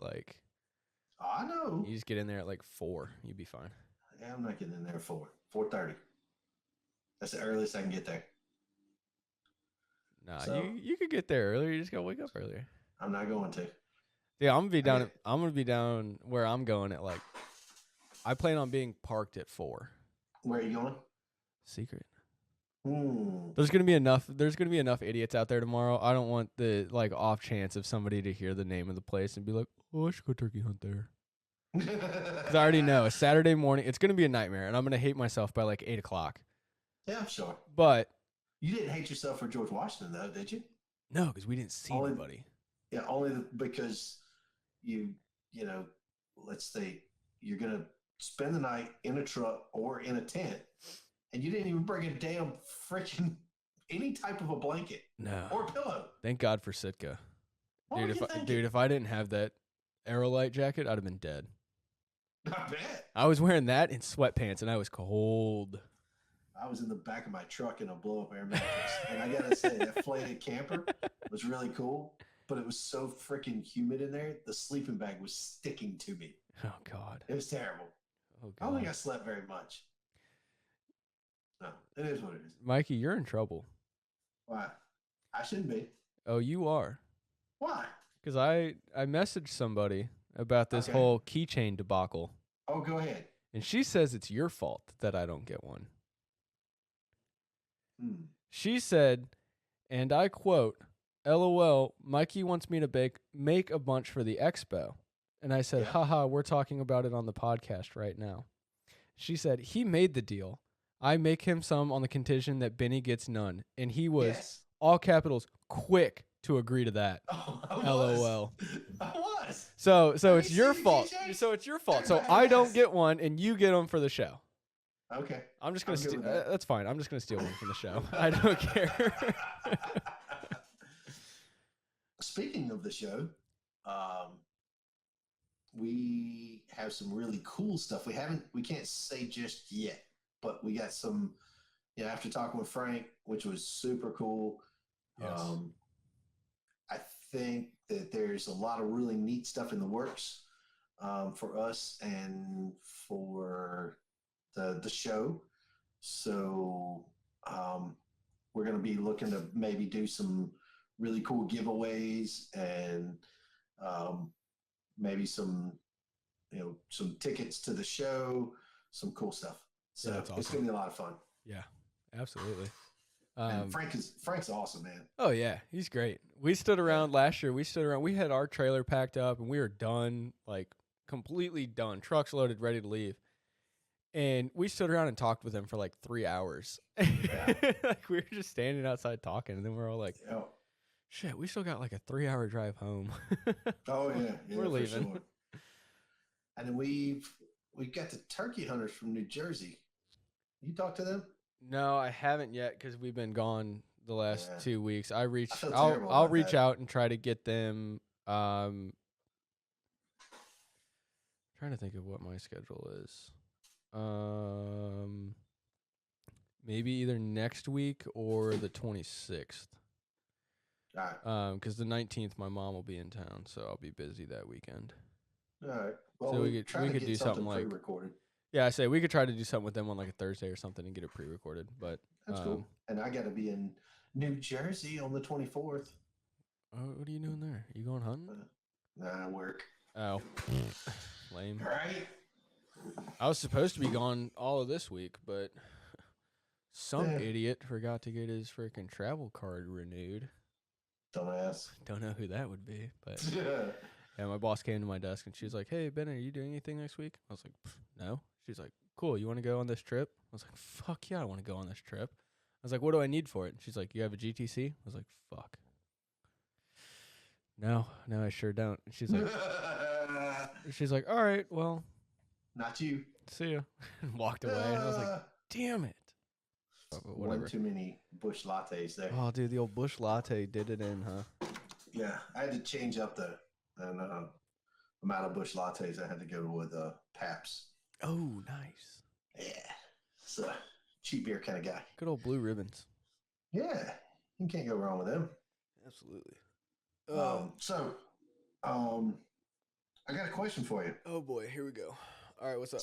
I know. You just get in there at 4. You'd be fine. Yeah, I'm not getting in there at 4:30. That's the earliest I can get there. Nah, so, you could get there earlier. You just got to wake up earlier. I'm not going to. Yeah, I'm gonna be down where I'm going at I plan on being parked at 4. Where are you going? Secret. Hmm. There's gonna be enough idiots out there tomorrow. I don't want the off chance of somebody to hear the name of the place and be like, oh, I should go turkey hunt there. Because I already know a Saturday morning, it's going to be a nightmare, and I'm going to hate myself by like 8 o'clock. Yeah, I'm sure. But You didn't hate yourself for George Washington, though, did you? no, because we didn't see anybody. Yeah, only because you know, let's say you're going to spend the night in a truck or in a tent, and you didn't even bring a damn freaking any type of a blanket or a pillow. Thank God for Sitka. Dude, Dude, if I didn't have that Aerolite jacket, I'd have been dead. I bet. I was wearing that in sweatpants, and I was cold. I was in the back of my truck in a blow-up air mattress, and I gotta say that flated camper was really cool, but it was so freaking humid in there. The sleeping bag was sticking to me. Oh God, it was terrible. Oh God. I don't think I slept very much. No, it is what it is. Mikey, you're in trouble. Why? I shouldn't be. Oh, you are. Why? Because I messaged somebody about this whole keychain debacle. Oh, go ahead. And she says it's your fault that I don't get one. She said, and I quote, "LOL, Mikey wants me to make a bunch for the expo." And I said, haha, we're talking about it on the podcast right now. She said, he made the deal. I make him some on the condition that Benny gets none. And he was, all capitals, quick to agree to that. Oh, LOL. I was. So it's your fault. So it's your fault. So I don't get one and you get them for the show. Okay. I'm just going to steal. That's fine. I'm just going to steal one from the show. I don't care. Speaking of the show, we have some really cool stuff. We can't say just yet, but we got some, after talking with Frank, which was super cool. Yes. I think that there's a lot of really neat stuff in the works for us and for the show. So we're going to be looking to maybe do some really cool giveaways and maybe some tickets to the show, some cool stuff. So that's awesome. It's going to be a lot of fun. Yeah, absolutely. And Frank's awesome, man. Oh yeah, he's great. We stood around last year. We had our trailer packed up and we were done, like completely done. Trucks loaded, ready to leave. And we stood around and talked with him for like 3 hours. Yeah. Like we were just standing outside talking, and then we're all like, shit, we still got like a 3-hour drive home. Oh yeah, we're leaving. Sure. And then we got the turkey hunters from New Jersey. You talked to them? No, I haven't yet because we've been gone the last 2 weeks. I'll reach out and try to get them. Trying to think of what my schedule is. Maybe either next week or the 26th. All right. Because the 19th, my mom will be in town, so I'll be busy that weekend. All right. Well, so we could do something like pre-recorded. Yeah, I say we could try to do something with them on like a Thursday or something and get it pre-recorded. But that's cool. And I got to be in New Jersey on the 24th. Oh, what are you doing there? You going hunting? Nah, work. Oh, lame. Right. I was supposed to be gone all of this week, but some idiot forgot to get his freaking travel card renewed. Dumbass. Don't know who that would be, but yeah, my boss came to my desk and she was like, "Hey, Bennett, are you doing anything next week?" I was like, "No." She's like, "Cool, you want to go on this trip?" I was like, "Fuck yeah, I want to go on this trip." I was like, "What do I need for it?" She's like, "You have a GTC?" I was like, "Fuck. No, I sure don't." And she's like, "All right, well, not you. See ya." And walked away. And I was like, "Damn it." One too many Bush lattes there. Oh, dude, the old Bush latte did it in, huh? Yeah, I had to change up the amount of Bush lattes. I had to go with Pabst. Oh, nice. Yeah, so cheap beer kind of guy. Good old Blue Ribbons. Yeah, you can't go wrong with them. Absolutely. I got a question for you. Oh boy, here we go. All right, what's up?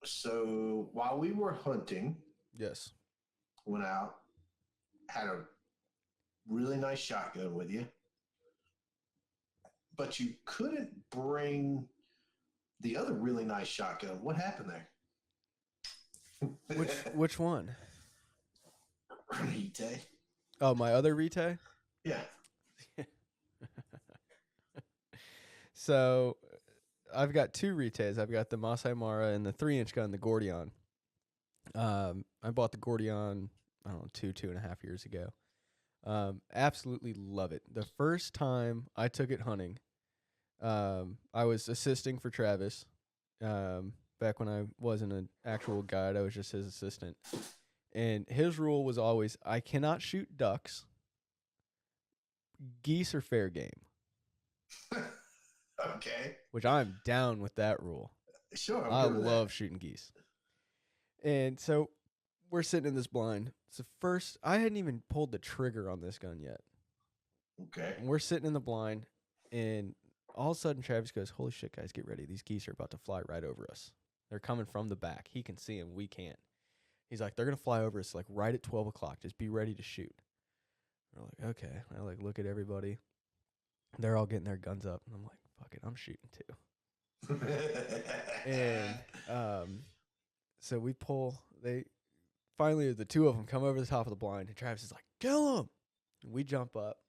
So while we were hunting, yes, went out, had a really nice shotgun with you, but you couldn't bring the other really nice shotgun. What happened there? Which one? Rite. Oh, my other Rite? Yeah. So I've got two Rites. I've got the Masai Mara and the 3-inch gun, the Gordion. I bought the Gordion, I don't know, 2.5 years ago. Absolutely love it. The first time I took it hunting, I was assisting for Travis. Back when I wasn't an actual guide, I was just his assistant. And his rule was always, I cannot shoot ducks. Geese are fair game. Okay. Which I'm down with that rule. Sure. I love shooting geese. And so we're sitting in this blind. It's the first, I hadn't even pulled the trigger on this gun yet. Okay. And we're sitting in the blind, and all of a sudden Travis goes, holy shit, guys, get ready. These geese are about to fly right over us. They're coming from the back. He can see them. We can't. He's like, they're going to fly over us like right at 12 o'clock. Just be ready to shoot. We're like, okay. I like look at everybody. They're all getting their guns up. And I'm like, fuck it, I'm shooting too. And so we pull. Finally, the two of them come over the top of the blind. And Travis is like, kill him. And we jump up.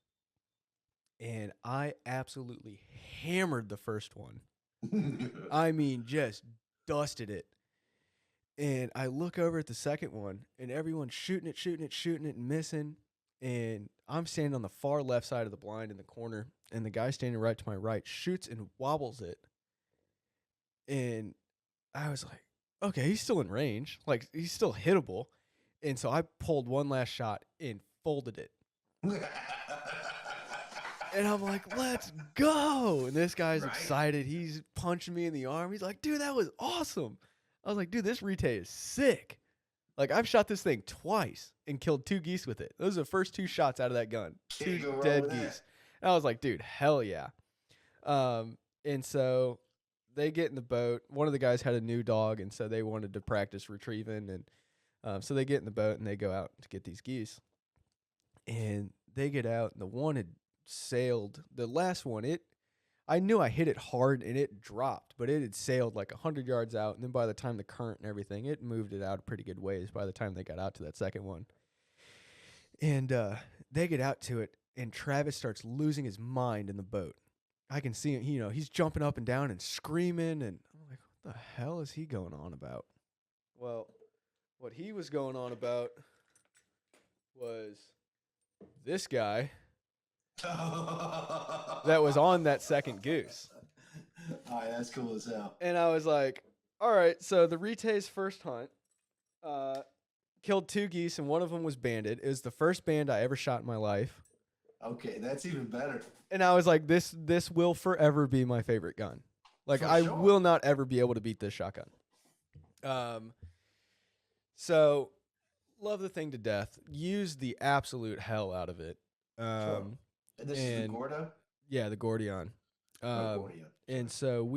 And I absolutely hammered the first one. I mean, just dusted it. And I look over at the second one, and everyone's shooting it, and missing. And I'm standing on the far left side of the blind in the corner, and the guy standing right to my right shoots and wobbles it. And I was like, okay, he's still in range. Like, he's still hittable. And so I pulled one last shot and folded it. And I'm like, let's go. And this guy's excited. He's punching me in the arm. He's like, dude, that was awesome. I was like, dude, this Rite is sick. Like, I've shot this thing twice and killed 2 geese with it. Those are the first 2 shots out of that gun. 2 dead geese. And I was like, dude, hell yeah. And so they get in the boat. One of the guys had a new dog, and so they wanted to practice retrieving. And so they get in the boat, and they go out to get these geese. And they get out, and the one had sailed. The last one, I knew I hit it hard, and it dropped, but it had sailed like 100 yards out. And then by the time the current and everything, it moved it out a pretty good ways by the time they got out to that second one. And they get out to it, and Travis starts losing his mind in the boat. I can see him, he's jumping up and down and screaming, and I'm like, what the hell is he going on about? Well, what he was going on about was this guy that was on that second goose. All right, that's cool as hell. And I was like, all right, so the Rite's first hunt killed 2 geese, and one of them was banded. It was the first band I ever shot in my life. Okay, that's even better. And I was like, this will forever be my favorite gun. Like, For I sure. will not ever be able to beat this shotgun. So love the thing to death. Use the absolute hell out of it. Sure. And this is the Gordo? Yeah, the Gordion. Gordion. And so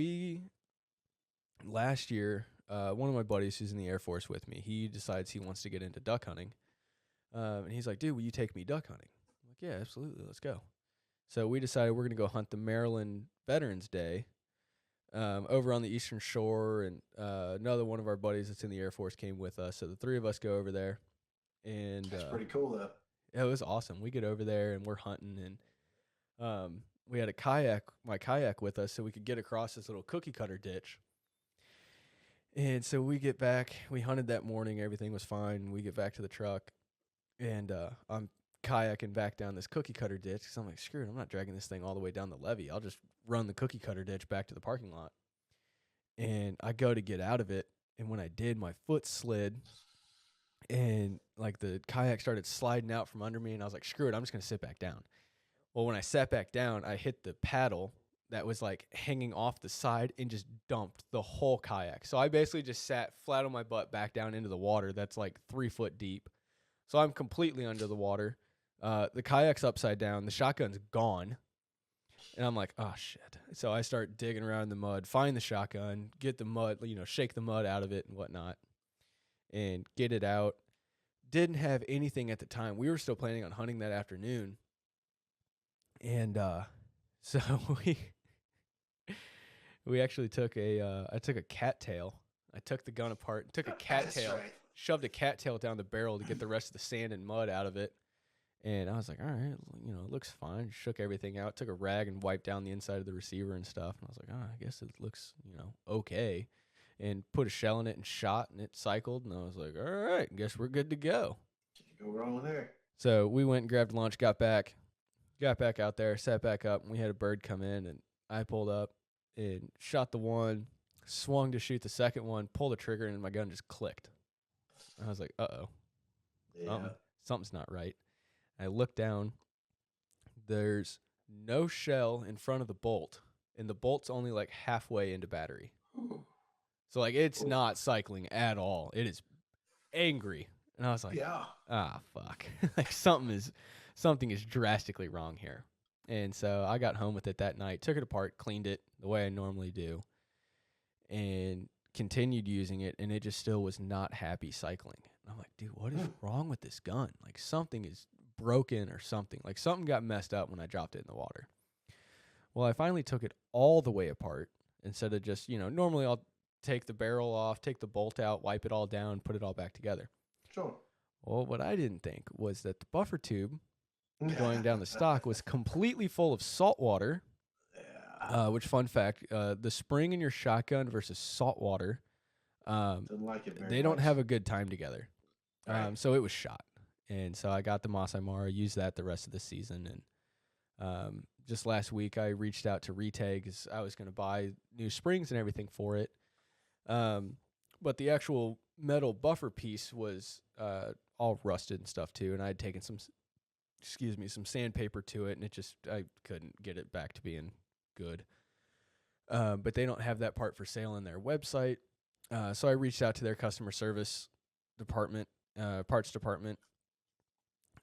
last year, one of my buddies who's in the Air Force with me, he decides he wants to get into duck hunting. And he's like, dude, will you take me duck hunting? I'm like, yeah, absolutely. Let's go. So we decided we're going to go hunt the Maryland Veterans Day over on the Eastern Shore. And another one of our buddies that's in the Air Force came with us. So the 3 of us go over there. And That's pretty cool, though. Yeah, it was awesome. We get over there and we're hunting, and we had my kayak with us so we could get across this little cookie cutter ditch. And so we get back, we hunted that morning, everything was fine. We get back to the truck, and I'm kayaking back down this cookie cutter ditch because I'm like, screw it, I'm not dragging this thing all the way down the levee. I'll just run the cookie cutter ditch back to the parking lot. And I go to get out of it, and when I did, my foot slid. And like the kayak started sliding out from under me, and I was like, screw it, I'm just going to sit back down. Well, when I sat back down, I hit the paddle that was like hanging off the side and just dumped the whole kayak. So I basically just sat flat on my butt back down into the water that's like 3 foot deep. So I'm completely under the water. The kayak's upside down. The shotgun's gone. And I'm like, oh, shit. So I start digging around in the mud, find the shotgun, get the mud, shake the mud out of it and whatnot, and get it out. Didn't have anything at the time. We were still planning on hunting that afternoon. And so we actually took I took a cattail. I took the gun apart, took a cattail, shoved a cattail down the barrel to get the rest of the sand and mud out of it. And I was like, all right, it looks fine. Shook everything out, took a rag and wiped down the inside of the receiver and stuff. And I was like, I guess it looks, okay. And put a shell in it and shot, and it cycled. And I was like, all right, guess we're good to go. Can't go wrong there. So we went and grabbed lunch, got back out there, sat back up, and we had a bird come in, and I pulled up and shot the one, swung to shoot the second one, pulled the trigger, and my gun just clicked. I was like, uh-oh. Yeah. Something's not right. I look down. There's no shell in front of the bolt, and the bolt's only like halfway into battery. So, like, it's not cycling at all. It is angry. And I was like, fuck. Like, something is drastically wrong here. And so I got home with it that night, took it apart, cleaned it the way I normally do, and continued using it, and it just still was not happy cycling. And I'm like, dude, what is wrong with this gun? Like, something is broken or something. Like, something got messed up when I dropped it in the water. Well, I finally took it all the way apart instead of just, normally I'll take the barrel off, take the bolt out, wipe it all down, put it all back together. Sure. Well, what I didn't think was that the buffer tube going down the stock was completely full of salt water. Yeah. Which, fun fact, the spring in your shotgun versus salt water, Didn't like it very they don't much. have a good time together. Right. So it was shot. And so I got the Masai Mara, used that the rest of the season. And just last week I reached out to Retag because I was going to buy new springs and everything for it. But the actual metal buffer piece was all rusted and stuff too. And I had taken some sandpaper to it, and I couldn't get it back to being good. But they don't have that part for sale on their website. So I reached out to their customer service department, parts department,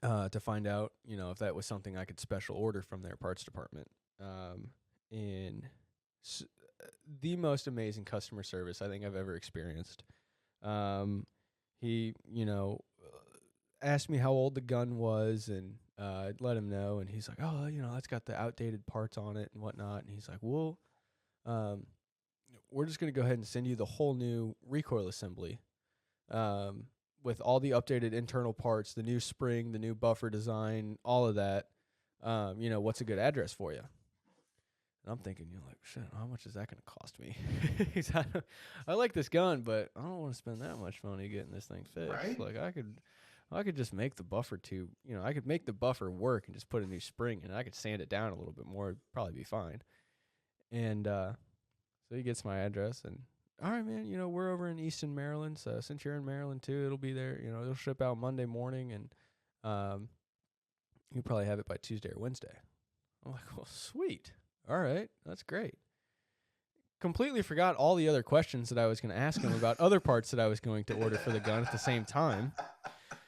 to find out, if that was something I could special order from their parts department. The most amazing customer service I think I've ever experienced. He, asked me how old the gun was, and I'd let him know, and he's like, oh, that's got the outdated parts on it and whatnot. And he's like, well, we're just going to go ahead and send you the whole new recoil assembly, with all the updated internal parts, the new spring, the new buffer design, all of that. What's a good address for you? And I'm thinking, shit, how much is that going to cost me? I like this gun, but I don't want to spend that much money getting this thing fixed. Right. Like, I could just make the buffer tube, I could make the buffer work and just put a new spring in. I could sand it down a little bit more. It'd probably be fine. And so he gets my address, and all right, man, we're over in Easton, Maryland. So since you're in Maryland too, it'll be there. It'll ship out Monday morning, and you'll probably have it by Tuesday or Wednesday. I'm like, well, sweet. All right, that's great. Completely forgot all the other questions that I was going to ask him about other parts that I was going to order for the gun at the same time.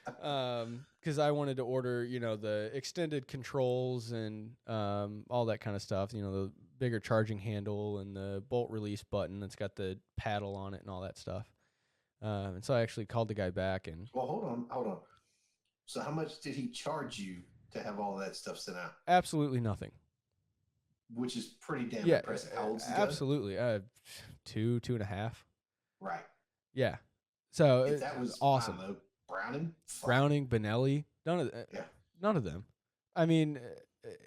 Because I wanted to order, the extended controls and all that kind of stuff. The bigger charging handle and the bolt release button that's got the paddle on it and all that stuff. And so I actually called the guy back and. Well, hold on. So how much did he charge you to have all that stuff sent out? Absolutely nothing. Which is pretty damn impressive. How old's the gun? Absolutely. 2.5. Right. Yeah. So If that was awesome. I don't know, Browning, Benelli, none of them. I mean,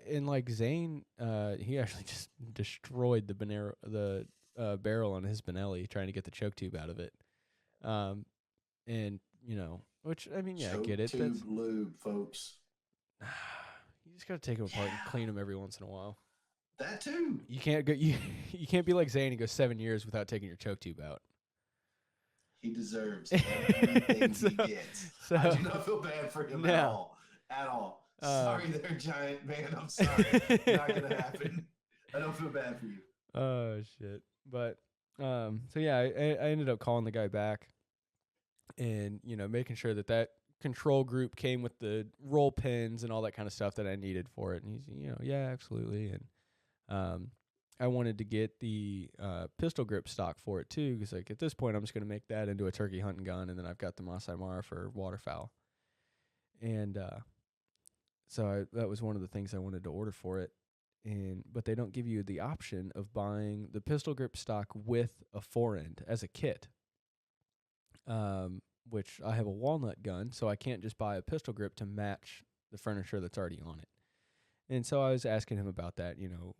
in like Zane, he actually just destroyed the barrel on his Benelli trying to get the choke tube out of it. And which I mean, yeah, choke I get it. Tube lube, folks. You just gotta take them apart and clean them every once in a while. That too. You can't go. You can't be like Zane and go 7 years without taking your choke tube out. He deserves everything he gets. So, I do not feel bad for him at all. Sorry there, Giant Man. I'm sorry. Not going to happen. I don't feel bad for you. Oh, shit. But, so yeah, I ended up calling the guy back and, making sure that control group came with the roll pins and all that kind of stuff that I needed for it. And he's, yeah, absolutely. And, I wanted to get the pistol grip stock for it too, because like at this point I'm just going to make that into a turkey hunting gun, and then I've got the Masai Mara for waterfowl. And so that was one of the things I wanted to order for it. But they don't give you the option of buying the pistol grip stock with a forend as a kit, which I have a walnut gun, so I can't just buy a pistol grip to match the furniture that's already on it. And so I was asking him about that, you know,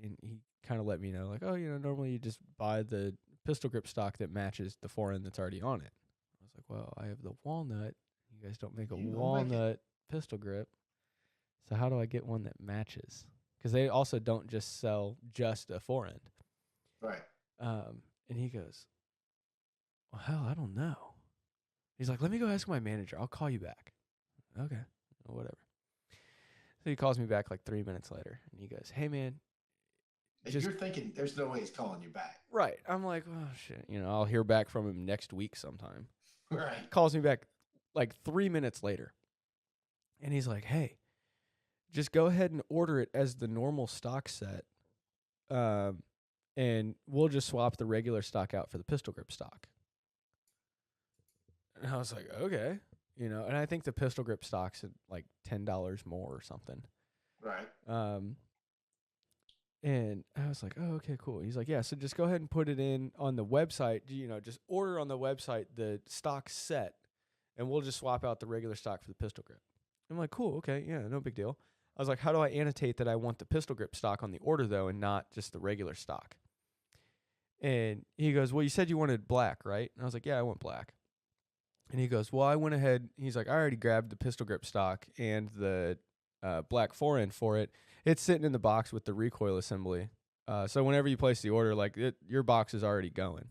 and he kind of let me know, like, oh, you know, normally you just buy the pistol grip stock that matches the forend that's already on it. I was like, well, I have the walnut. You guys don't make a You gonna make walnut pistol grip. So how do I get one that matches? Because they also don't just sell just a forend. Right. And he goes, well, hell, I don't know. He's like, let me go ask my manager. I'll call you back. Okay, whatever. So he calls me back like 3 minutes later, and he goes, hey, man. You're thinking there's no way he's calling you back. Right. I'm like, oh, shit. You know, I'll hear back from him next week sometime. Right. Calls me back like 3 minutes later. And he's like, hey, just go ahead and order it as the normal stock set. And we'll just swap the regular stock out for the pistol grip stock. And I was like, okay. You know, and I think the pistol grip stock's at like $10 more or something. Right. And I was like, oh, okay, cool. He's like, yeah, so just go ahead and put it in on the website. You know, just order on the website the stock set, and we'll just swap out the regular stock for the pistol grip. I'm like, cool, okay, yeah, no big deal. I was like, how do I annotate that I want the pistol grip stock on the order, though, and not just the regular stock? And he goes, well, you said you wanted black, right? And I was like, yeah, I want black. And he goes, well, I went ahead. He's like, I already grabbed the pistol grip stock and the black forend for it. It's sitting in the box with the recoil assembly. So whenever you place the order, like your box is already going.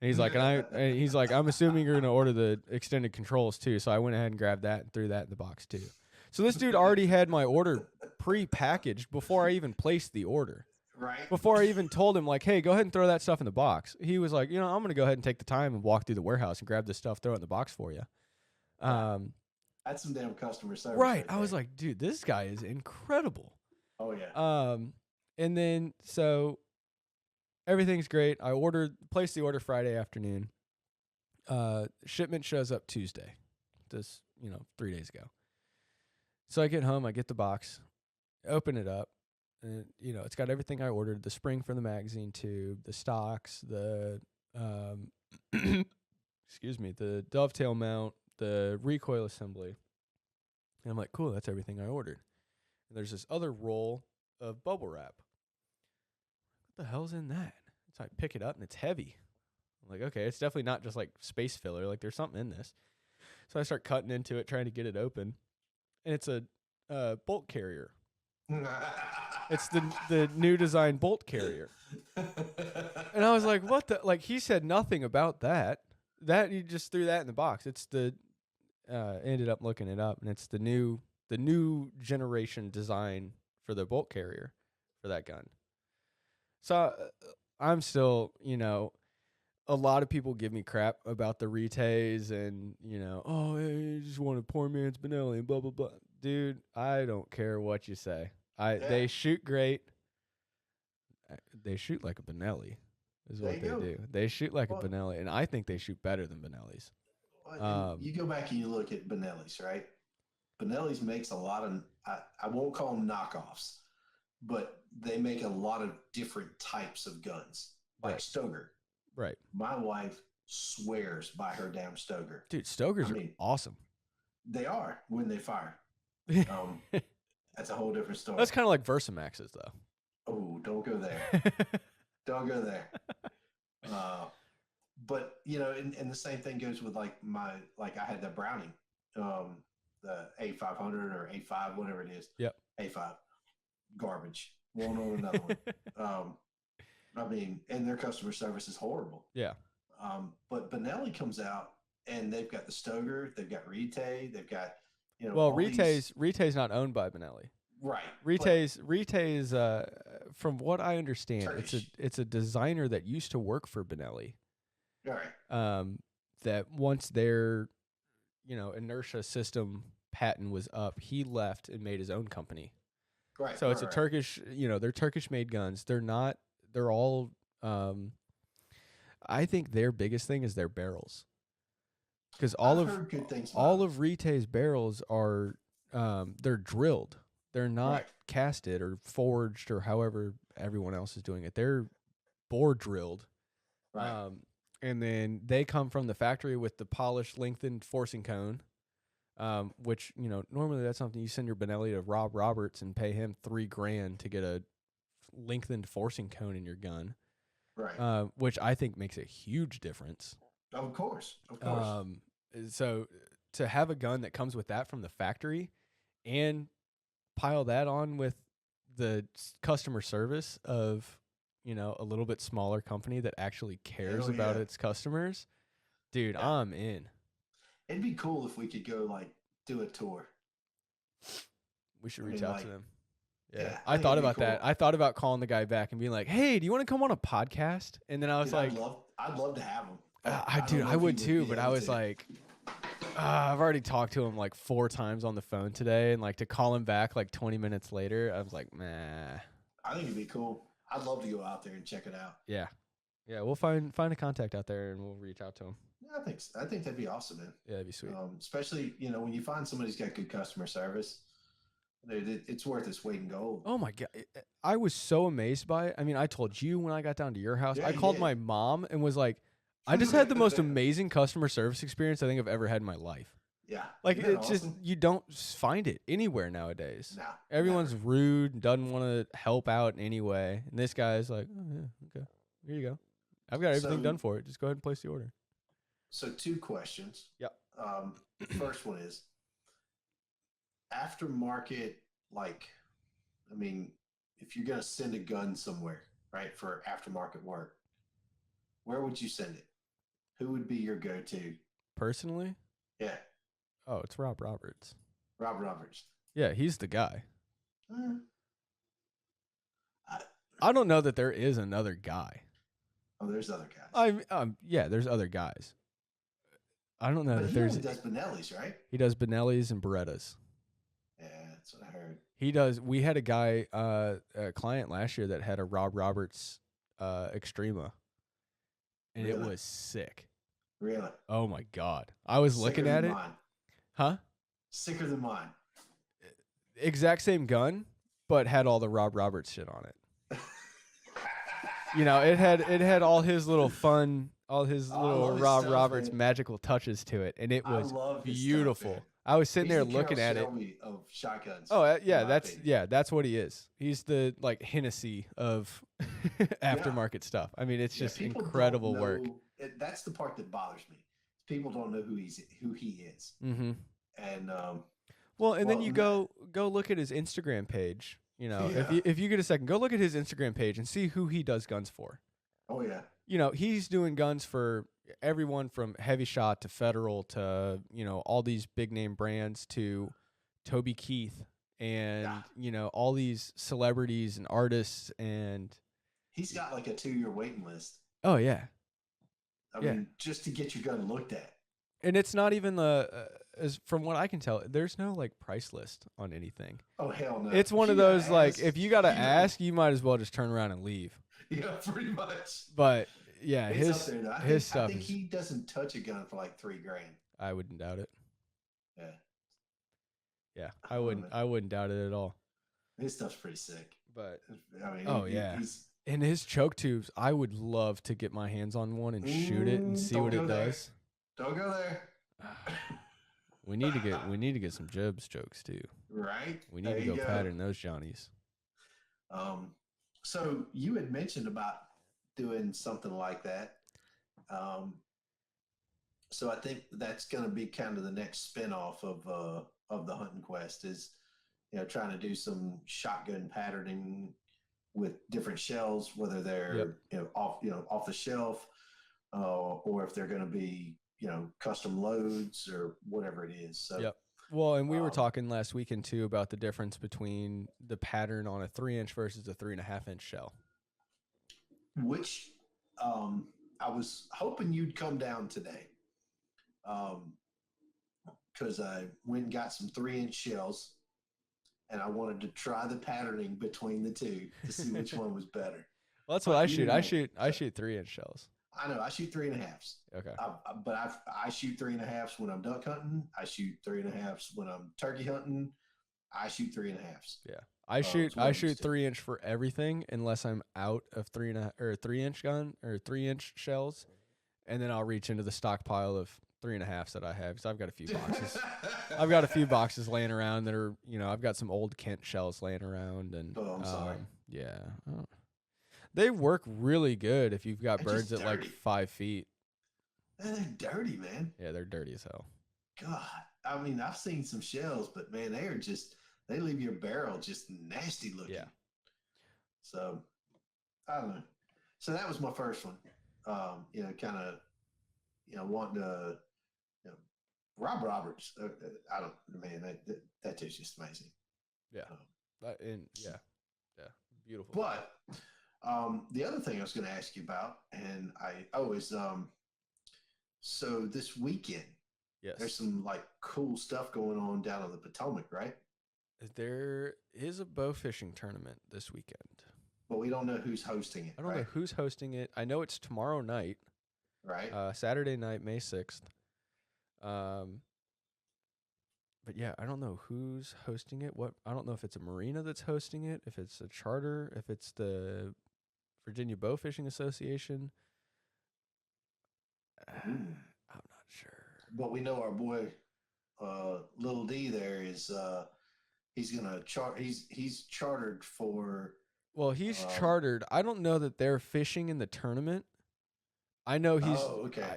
And he's like, I'm assuming you're gonna order the extended controls too. So I went ahead and grabbed that and threw that in the box too. So this dude already had my order pre-packaged before I even placed the order. Right. Before I even told him, like, hey, go ahead and throw that stuff in the box. He was like, you know, I'm going to go ahead and take the time and walk through the warehouse and grab this stuff, throw it in the box for you. That's some damn customer service. Right. I was like, dude, this guy is incredible. Oh, yeah. And then, so everything's great. I placed the order Friday afternoon. Shipment shows up Tuesday, 3 days ago. So I get home, I get the box, open it up. And, you know, it's got everything I ordered, the spring for the magazine tube, the stocks, the, the dovetail mount, the recoil assembly. And I'm like, cool, that's everything I ordered. And there's this other roll of bubble wrap. What the hell's in that? So I pick it up and it's heavy. I'm like, okay, it's definitely not just like space filler. Like there's something in this. So I start cutting into it, trying to get it open. And it's a bolt carrier. It's the new design bolt carrier. And I was like, what the? Like, he said nothing about that. That, you just threw that in the box. It's ended up looking it up, and it's the new generation design for the bolt carrier for that gun. So I'm still, a lot of people give me crap about the Retays and, oh, hey, you just want a poor man's Benelli and blah, blah, blah. Dude, I don't care what you say. They shoot great. They shoot like a Benelli is what they do. They shoot like a Benelli, and I think they shoot better than Benellis. You go back and you look at Benellis, right? Benellis makes a lot of, I won't call them knockoffs, but they make a lot of different types of guns, like Stoeger. Right. My wife swears by her damn Stoeger. Dude, Stogers are awesome. They are when they fire. That's a whole different story. That's kind of like Versamaxes, though. Oh, don't go there. Don't go there. But, and the same thing goes with I had that Browning, the A500 or A5, whatever it is. Yep. A5. Garbage. Won't own another one. And their customer service is horrible. Yeah. But Benelli comes out and they've got the Stoeger, they've got Retay, they've got, Retay's not owned by Benelli. Right. Retay's from what I understand, Turkish. it's a designer that used to work for Benelli. All right. That once their, inertia system patent was up, he left and made his own company. Right. So it's a Turkish, they're Turkish made guns. They're all, I think their biggest thing is their barrels. Because all of Retay's barrels are, they're drilled. They're not casted or forged or however everyone else is doing it. They're bore drilled. Right. And then they come from the factory with the polished, lengthened forcing cone. Which, you know, normally that's something you send your Benelli to Rob Roberts and pay him $3,000 to get a lengthened forcing cone in your gun. Right. Which I think makes a huge difference. Of course. Of course. So to have a gun that comes with that from the factory and pile that on with the customer service of, you know, a little bit smaller company that actually cares Hell about yeah. its customers, dude, Yeah. I'm in. It'd be cool if we could go like do a tour. We should I reach mean, out like, to them. Yeah, yeah, I I think thought it'd be about that. cool. I thought about calling the guy back and being like, "Hey, do you want to come on a podcast?" And then I was Dude, like, I'd love to have him. But dude, don't know I if he would too." be But I able was to. like, I've already talked to him like 4 times on the phone today, and like to call him back like 20 minutes later, I was like, nah. I think it'd be cool. I'd love to go out there and check it out. Yeah, yeah, we'll find a contact out there and we'll reach out to him. Yeah, I think that'd be awesome, man. Yeah, that'd be sweet. Especially, you know, when you find somebody who's got good customer service, dude, it's worth its weight in gold. Oh my god, I was so amazed by it. I mean, I told you when I got down to your house. Yeah, I you called did. my mom and was like, I just had the most amazing customer service experience I think I've ever had in my life. Yeah. Like, Isn't that it's just, awesome? you don't find it anywhere nowadays. No. Everyone's never. rude, doesn't want to help out in any way. And this guy's like, oh, yeah, okay, here you go. I've got everything So- done for it. Just go ahead and place the order. So 2 questions. Yep. First one is aftermarket, like, I mean, if you're going to send a gun somewhere, right, for aftermarket work, where would you send it? Who would be your go-to? Personally, Yeah. oh, it's Rob Roberts. Rob Roberts. Yeah, he's the guy. Uh, I don't know that there is another guy. oh, there's other guys. Yeah, there's other guys. I don't know But that he there's. only does Benelli's, right? He does Benelli's and Berettas. Yeah, that's what I heard. He does. We had a guy, a client last year that had a Rob Roberts Extrema, and it Really? was sick. Really? Oh my god! I was looking Sicker at than it, mine. huh? Sicker than mine. Exact same gun, but had all the Rob Roberts shit on it. You know, it had all his little fun, all his I little love his Rob stuff, Roberts man. magical touches to it, and it I was love his stuff, beautiful. man. I was sitting He's there the looking Carroll at it. Shelby of shotguns. Oh yeah, in my that's opinion. what he is. He's the like Hennessy of aftermarket stuff. I mean, it's Yeah, just people don't incredible work. know- That's the part that bothers me. People don't know who he is, Mm-hmm. and Well, and then Well, you no- go look at his Instagram page. You know, Yeah. if you get a second, go look at his Instagram page and see who he does guns for. oh yeah, You know, he's doing guns for everyone from Heavy Shot to Federal to, you know, all these big name brands to Toby Keith and, Yeah. you know, all these celebrities and artists and he's got like a 2-year waiting list. oh yeah. I Yeah. mean, just to get your gun looked at. And it's not even the as from what I can tell, there's no like price list on anything. Oh hell no! It's one If of you gotta those like ask, if you got to you know. ask, you might as well just turn around and leave. Yeah, pretty much. But yeah, It's his up there, though. I his think, stuff I think is he doesn't touch a gun for like $3,000. I wouldn't doubt it. Yeah, Yeah, I don't know. I wouldn't doubt it at all. his stuff's pretty sick. But I mean, Oh, yeah. he's and his choke tubes, I would love to get my hands on one and shoot it and see Don't what go it there. does. Don't go there. We need to get some Jobs chokes too. Right. We need There to you go pattern those Johnnies. So you had mentioned about doing something like that. So I think that's going to be kind of the next spinoff of the Hunting Quest is, you know, trying to do some shotgun patterning with different shells, whether they're Yep. off the shelf, or if they're going to be, you know, custom loads or whatever it is. So Yep. Well, and we were Um, talking last weekend too about the difference between the pattern on a 3-inch versus a 3.5-inch shell. which I was hoping you'd come down today, because I went and got some 3-inch shells, and I wanted to try the patterning between the two to see which one was better. Well, that's what But I you shoot. didn't I know. shoot 3-inch shells. I know I shoot 3.5s, Okay. but I shoot 3.5s when I'm duck hunting. I shoot 3.5s when I'm turkey hunting. I shoot 3.5s. Yeah. I it's shoot what I'm 3-inch for everything unless I'm out of 3.5 or 3-inch gun or 3-inch shells, and then I'll reach into the stockpile of 3.5s that I have, because I've got a few boxes. I've got a few boxes laying around that are, I've got some old Kent shells laying around, and I'm sorry. yeah, they work really good if you've got They're birds just at like dirty. 5 feet. They're dirty, man. Yeah, they're dirty as hell. God, I mean, I've seen some shells, but man, they leave your barrel just nasty looking. Yeah. So I don't know. So that was my first one. Kind of, wanting to, Rob Roberts. I don't, man, that dude's just amazing. Yeah. Yeah, beautiful. But the other thing I was going to ask you about, and is so this weekend, yes, there's some like cool stuff going on down on the Potomac, right? There is a bow fishing tournament this weekend. But we don't know who's hosting it. I don't know who's hosting it. I know it's tomorrow night. Right. Saturday night, May 6th. But yeah, I don't know who's hosting it. I don't know if it's a marina that's hosting it, if it's a charter, if it's the Virginia Bow Fishing Association. I'm not sure. But we know our boy, Little D there is, he's gonna he's chartered for. Well, he's chartered. I don't know that they're fishing in the tournament. I know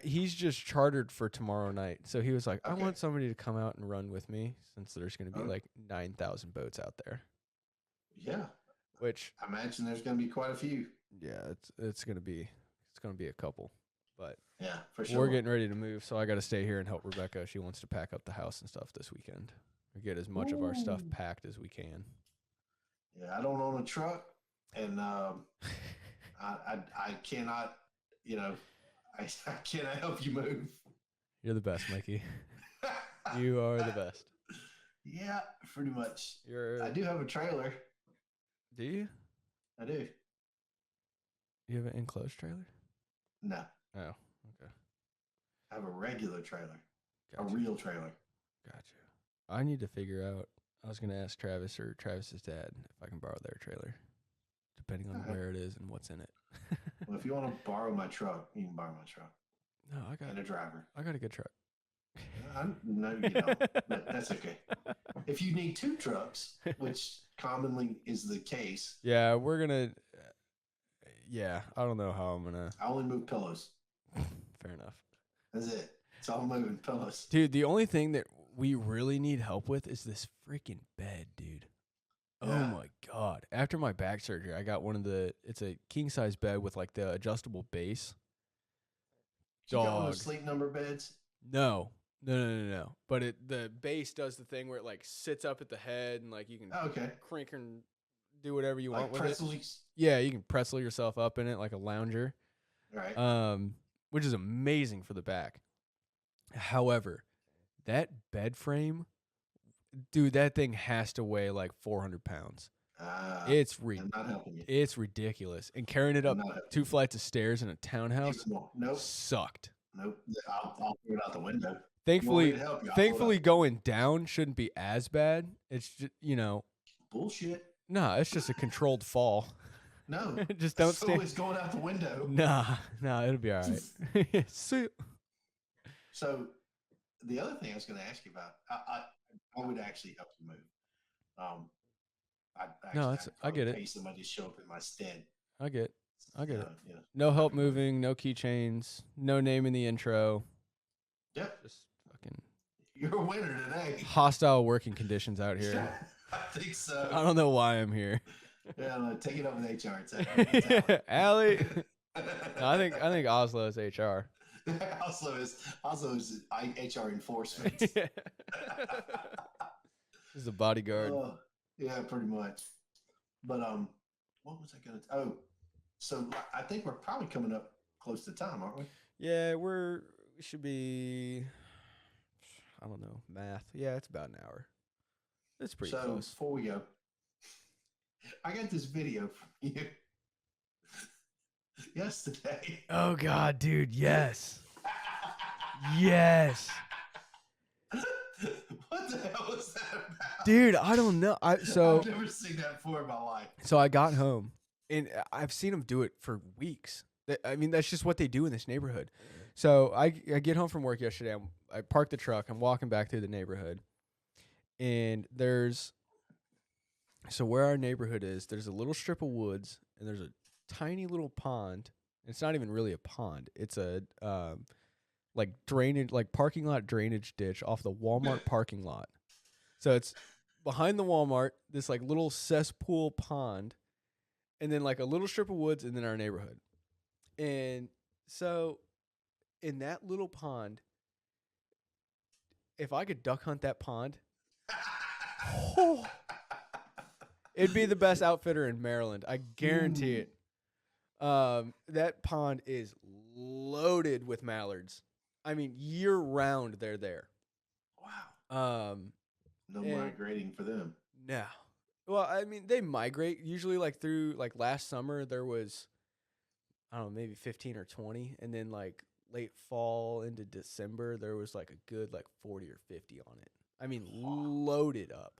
he's just chartered for tomorrow night. So he was like, I want somebody to come out and run with me, since there's going to be like 9,000 boats out there. Yeah. Which I imagine there's going to be quite a few. Yeah, it's going to be a couple. But yeah, for sure. We're getting ready to move, so I got to stay here and help Rebecca. She wants to pack up the house and stuff this weekend. We get as much of our stuff packed as we can. Yeah, I don't own a truck, and I cannot, I cannot help you move. You're the best, Mikey. You are the best. Yeah, pretty much. I do have a trailer. Do you? I do. You have an enclosed trailer? No. Oh, okay. I have a regular trailer. Gotcha. A real trailer. Gotcha. I need to figure out. I was going to ask Travis or Travis's dad if I can borrow their trailer, depending on where it is and what's in it. Well, if you want to borrow my truck, you can borrow my truck. No, and a driver. I got a good truck. No, you don't. But that's okay. If you need 2 trucks, which commonly is the case. Yeah, we're gonna. Yeah, I don't know how I'm gonna. I only move pillows. Fair enough. That's it. It's all moving pillows. Dude, the only thing that we really need help with is this freaking bed, dude. Yeah. Oh my God. After my back surgery, I got it's a king size bed with like the adjustable base. You got one of those sleep number beds? No. But the base does the thing where it like sits up at the head and like you can crank and do whatever you want with it. Yeah, you can pretzel yourself up in it like a lounger. Right. Which is amazing for the back. However, that bed frame, dude, that thing has to weigh like 400 pounds. It's I'm not helping you. It's ridiculous. And carrying it up 2 flights of stairs in a townhouse sucked. Nope. I'll throw it out the window. Thankfully, going down shouldn't be as bad. It's just, bullshit. Nah, it's just a controlled fall. No. Just don't stand. It's going out the window. Nah, it'll be all right. So the other thing I was going to ask you about, I would actually help you move. I get it. Pay somebody to show up in my stead. I get it. Yeah. No help moving, no keychains, no name in the intro. Yep. Just fucking. You're a winner today. Hostile working conditions out here. I think so. I don't know why I'm here. Yeah, take it up with HR. It's Allie. No, I think Oslo is HR. Oslo is HR enforcement. This is a bodyguard. Yeah, pretty much. But what was I gonna? So I think we're probably coming up close to time, aren't we? Yeah, we should be. I don't know, math. Yeah, it's about an hour. It's pretty close. So before we go, I got this video from you yesterday. Oh God, dude, yes. Yes. What the hell was that about? Dude, I don't know. I've never seen that before in my life. So I got home, and I've seen them do it for weeks. I mean, that's just what they do in this neighborhood. So I get home from work yesterday. I park the truck. I'm walking back through the neighborhood, and so where our neighborhood is, there's a little strip of woods, and there's a tiny little pond. It's not even really a pond. It's a like drainage, like parking lot drainage ditch off the Walmart parking lot. So it's behind the Walmart, this like little cesspool pond, and then like a little strip of woods, and then our neighborhood. And so in that little pond, if I could duck hunt that pond, oh, it'd be the best outfitter in Maryland. I guarantee it. That pond is loaded with mallards. I mean, year round they're there. Wow. No migrating for them. No. Well, I mean, they migrate usually like through like last summer there was, I don't know, maybe 15 or 20, and then like late fall into December there was like a good like 40 or 50 on it. I mean, loaded up.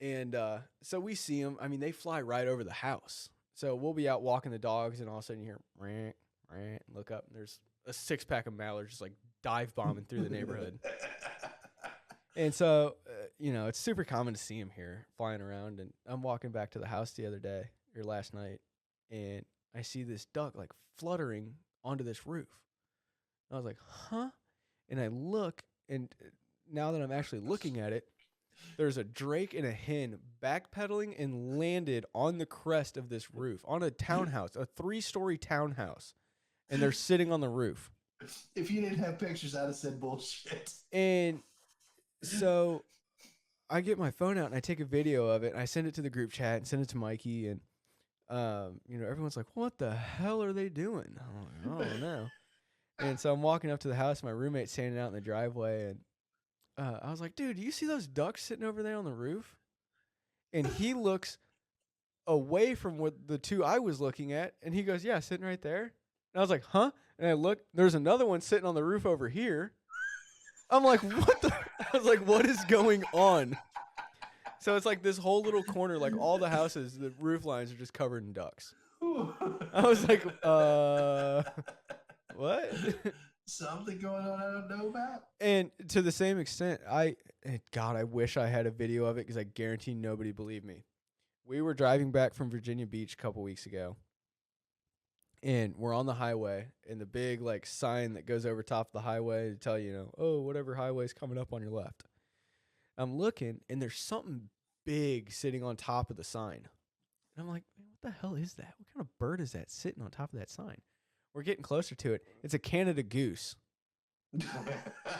And so we see them. I mean, they fly right over the house. So we'll be out walking the dogs, and all of a sudden you hear rant, rant, and look up, and there's a 6-pack of mallards just like dive bombing through the neighborhood. And so, it's super common to see them here flying around. And I'm walking back to the house the other day, or last night, and I see this duck like fluttering onto this roof. And I was like, huh? And I look, and now that I'm actually looking at it, there's a drake and a hen backpedaling and landed on the crest of this roof, on a townhouse, a 3-story townhouse. And they're sitting on the roof. If you didn't have pictures, I'd have said bullshit. And so I get my phone out and I take a video of it, and I send it to the group chat and send it to Mikey. And, everyone's like, what the hell are they doing? I'm like, I don't know. And so I'm walking up to the house, my roommate's standing out in the driveway, and I was like, dude, do you see those ducks sitting over there on the roof? And he looks away from what the two I was looking at, and he goes, yeah, sitting right there. And I was like, huh? And I look, there's another one sitting on the roof over here. I'm like, what the? I was like, what is going on? So it's like this whole little corner, like all the houses, the roof lines are just covered in ducks. I was like, what? Something going on I don't know about. And to the same extent, God, I wish I had a video of it, because I guarantee nobody believed me. We were driving back from Virginia Beach a couple weeks ago, and we're on the highway, and the big like sign that goes over top of the highway to tell you, oh, whatever highway's coming up on your left. I'm looking, and there's something big sitting on top of the sign. And I'm like, man, what the hell is that? What kind of bird is that sitting on top of that sign? We're getting closer to it. It's a Canada goose.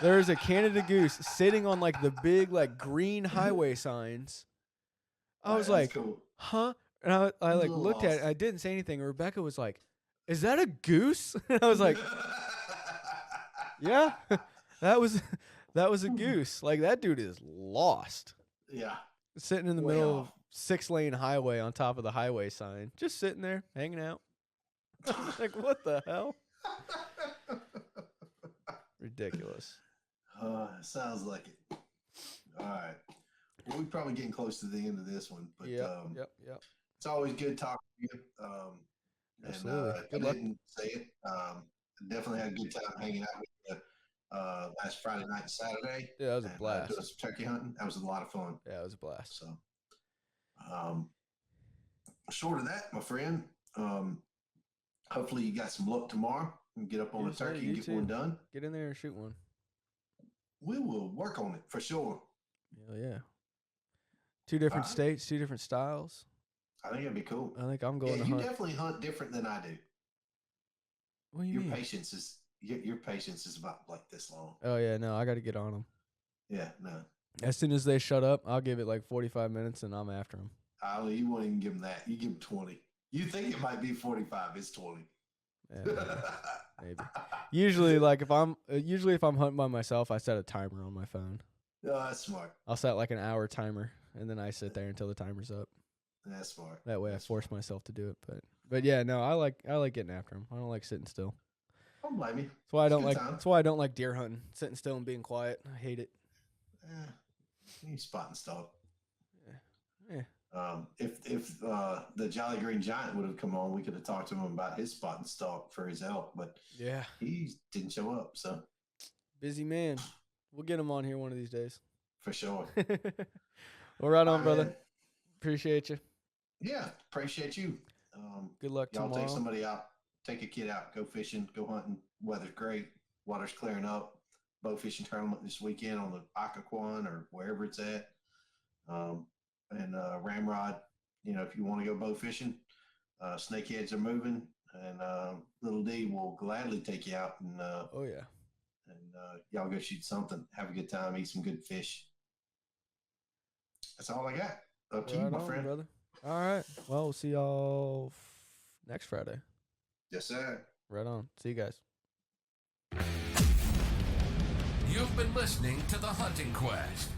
There's a Canada goose sitting on like the big like green highway signs. I was like, cool. Huh? And I like looked at it. I didn't say anything. And Rebecca was like, is that a goose? And I was like, yeah, that was a goose. Like, that dude is lost. Yeah. Sitting in the middle of 6-lane highway on top of the highway sign, just sitting there hanging out. Like, what the hell? Ridiculous. Sounds like it. All right. Well, we're probably getting close to the end of this one, but yep. It's always good talking to you. Absolutely. And I didn't say it. Definitely had a good time hanging out with you last Friday night and Saturday. Yeah, that was a blast. Doing some turkey hunting. That was a lot of fun. Yeah, it was a blast. So, short of that, my friend, hopefully you got some luck tomorrow and get up on a turkey and get one done. Get in there and shoot one. We will work on it for sure. Hell yeah. 2 different states, 2 different styles. I think it'd be cool. I think I'm going to hunt. You definitely hunt different than I do. What do you mean? Your patience is about like this long. Oh yeah, no, I got to get on them. Yeah, no. As soon as they shut up, I'll give it like 45 minutes, and I'm after them. Oh, you won't even give them that. You give them 20. You think it might be 45? It's 20. Yeah, maybe. Usually, like if I'm hunting by myself, I set a timer on my phone. Oh, that's smart. I'll set like an hour timer, and then I sit there until the timer's up. That's smart. That way, I force myself to do it. But yeah, no, I like getting after them. I don't like sitting still. I don't blame you. That's why I don't like. That's why I don't like deer hunting. Sitting still and being quiet. I hate it. You spot and stalk. Yeah. If the Jolly Green Giant would have come on, we could have talked to him about his spot and stalk for his elk, but Yeah. he didn't show up. So Busy man. We'll get him on here one of these days. for sure. Well, right on, brother. Man. Appreciate you. Yeah, appreciate you. Good luck Y'all tomorrow. take somebody out, take a kid out, go fishing, go hunting. Weather's great. Water's clearing up. Bow fishing tournament this weekend on the Occoquan or wherever it's at. And Ramrod, if you want to go bow fishing, snakeheads are moving, and Little D will gladly take you out and Oh, yeah. y'all go shoot something, have a good time, eat some good fish. That's all I got. Up to you, my friend. Brother. All right. Well, we'll see y'all next Friday. Yes, sir. Right on. See you guys. You've been listening to The Hunting Quest.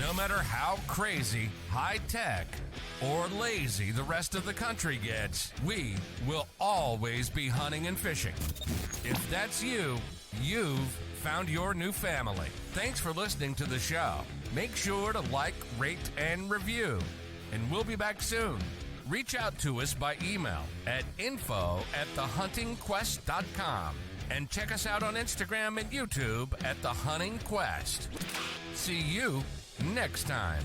No matter how crazy, high-tech, or lazy the rest of the country gets, we will always be hunting and fishing. If that's you, you've found your new family. Thanks for listening to the show. Make sure to like, rate, and review. And we'll be back soon. Reach out to us by email at info@thehuntingquest.com. And check us out on Instagram and YouTube at The Hunting Quest. See you next time.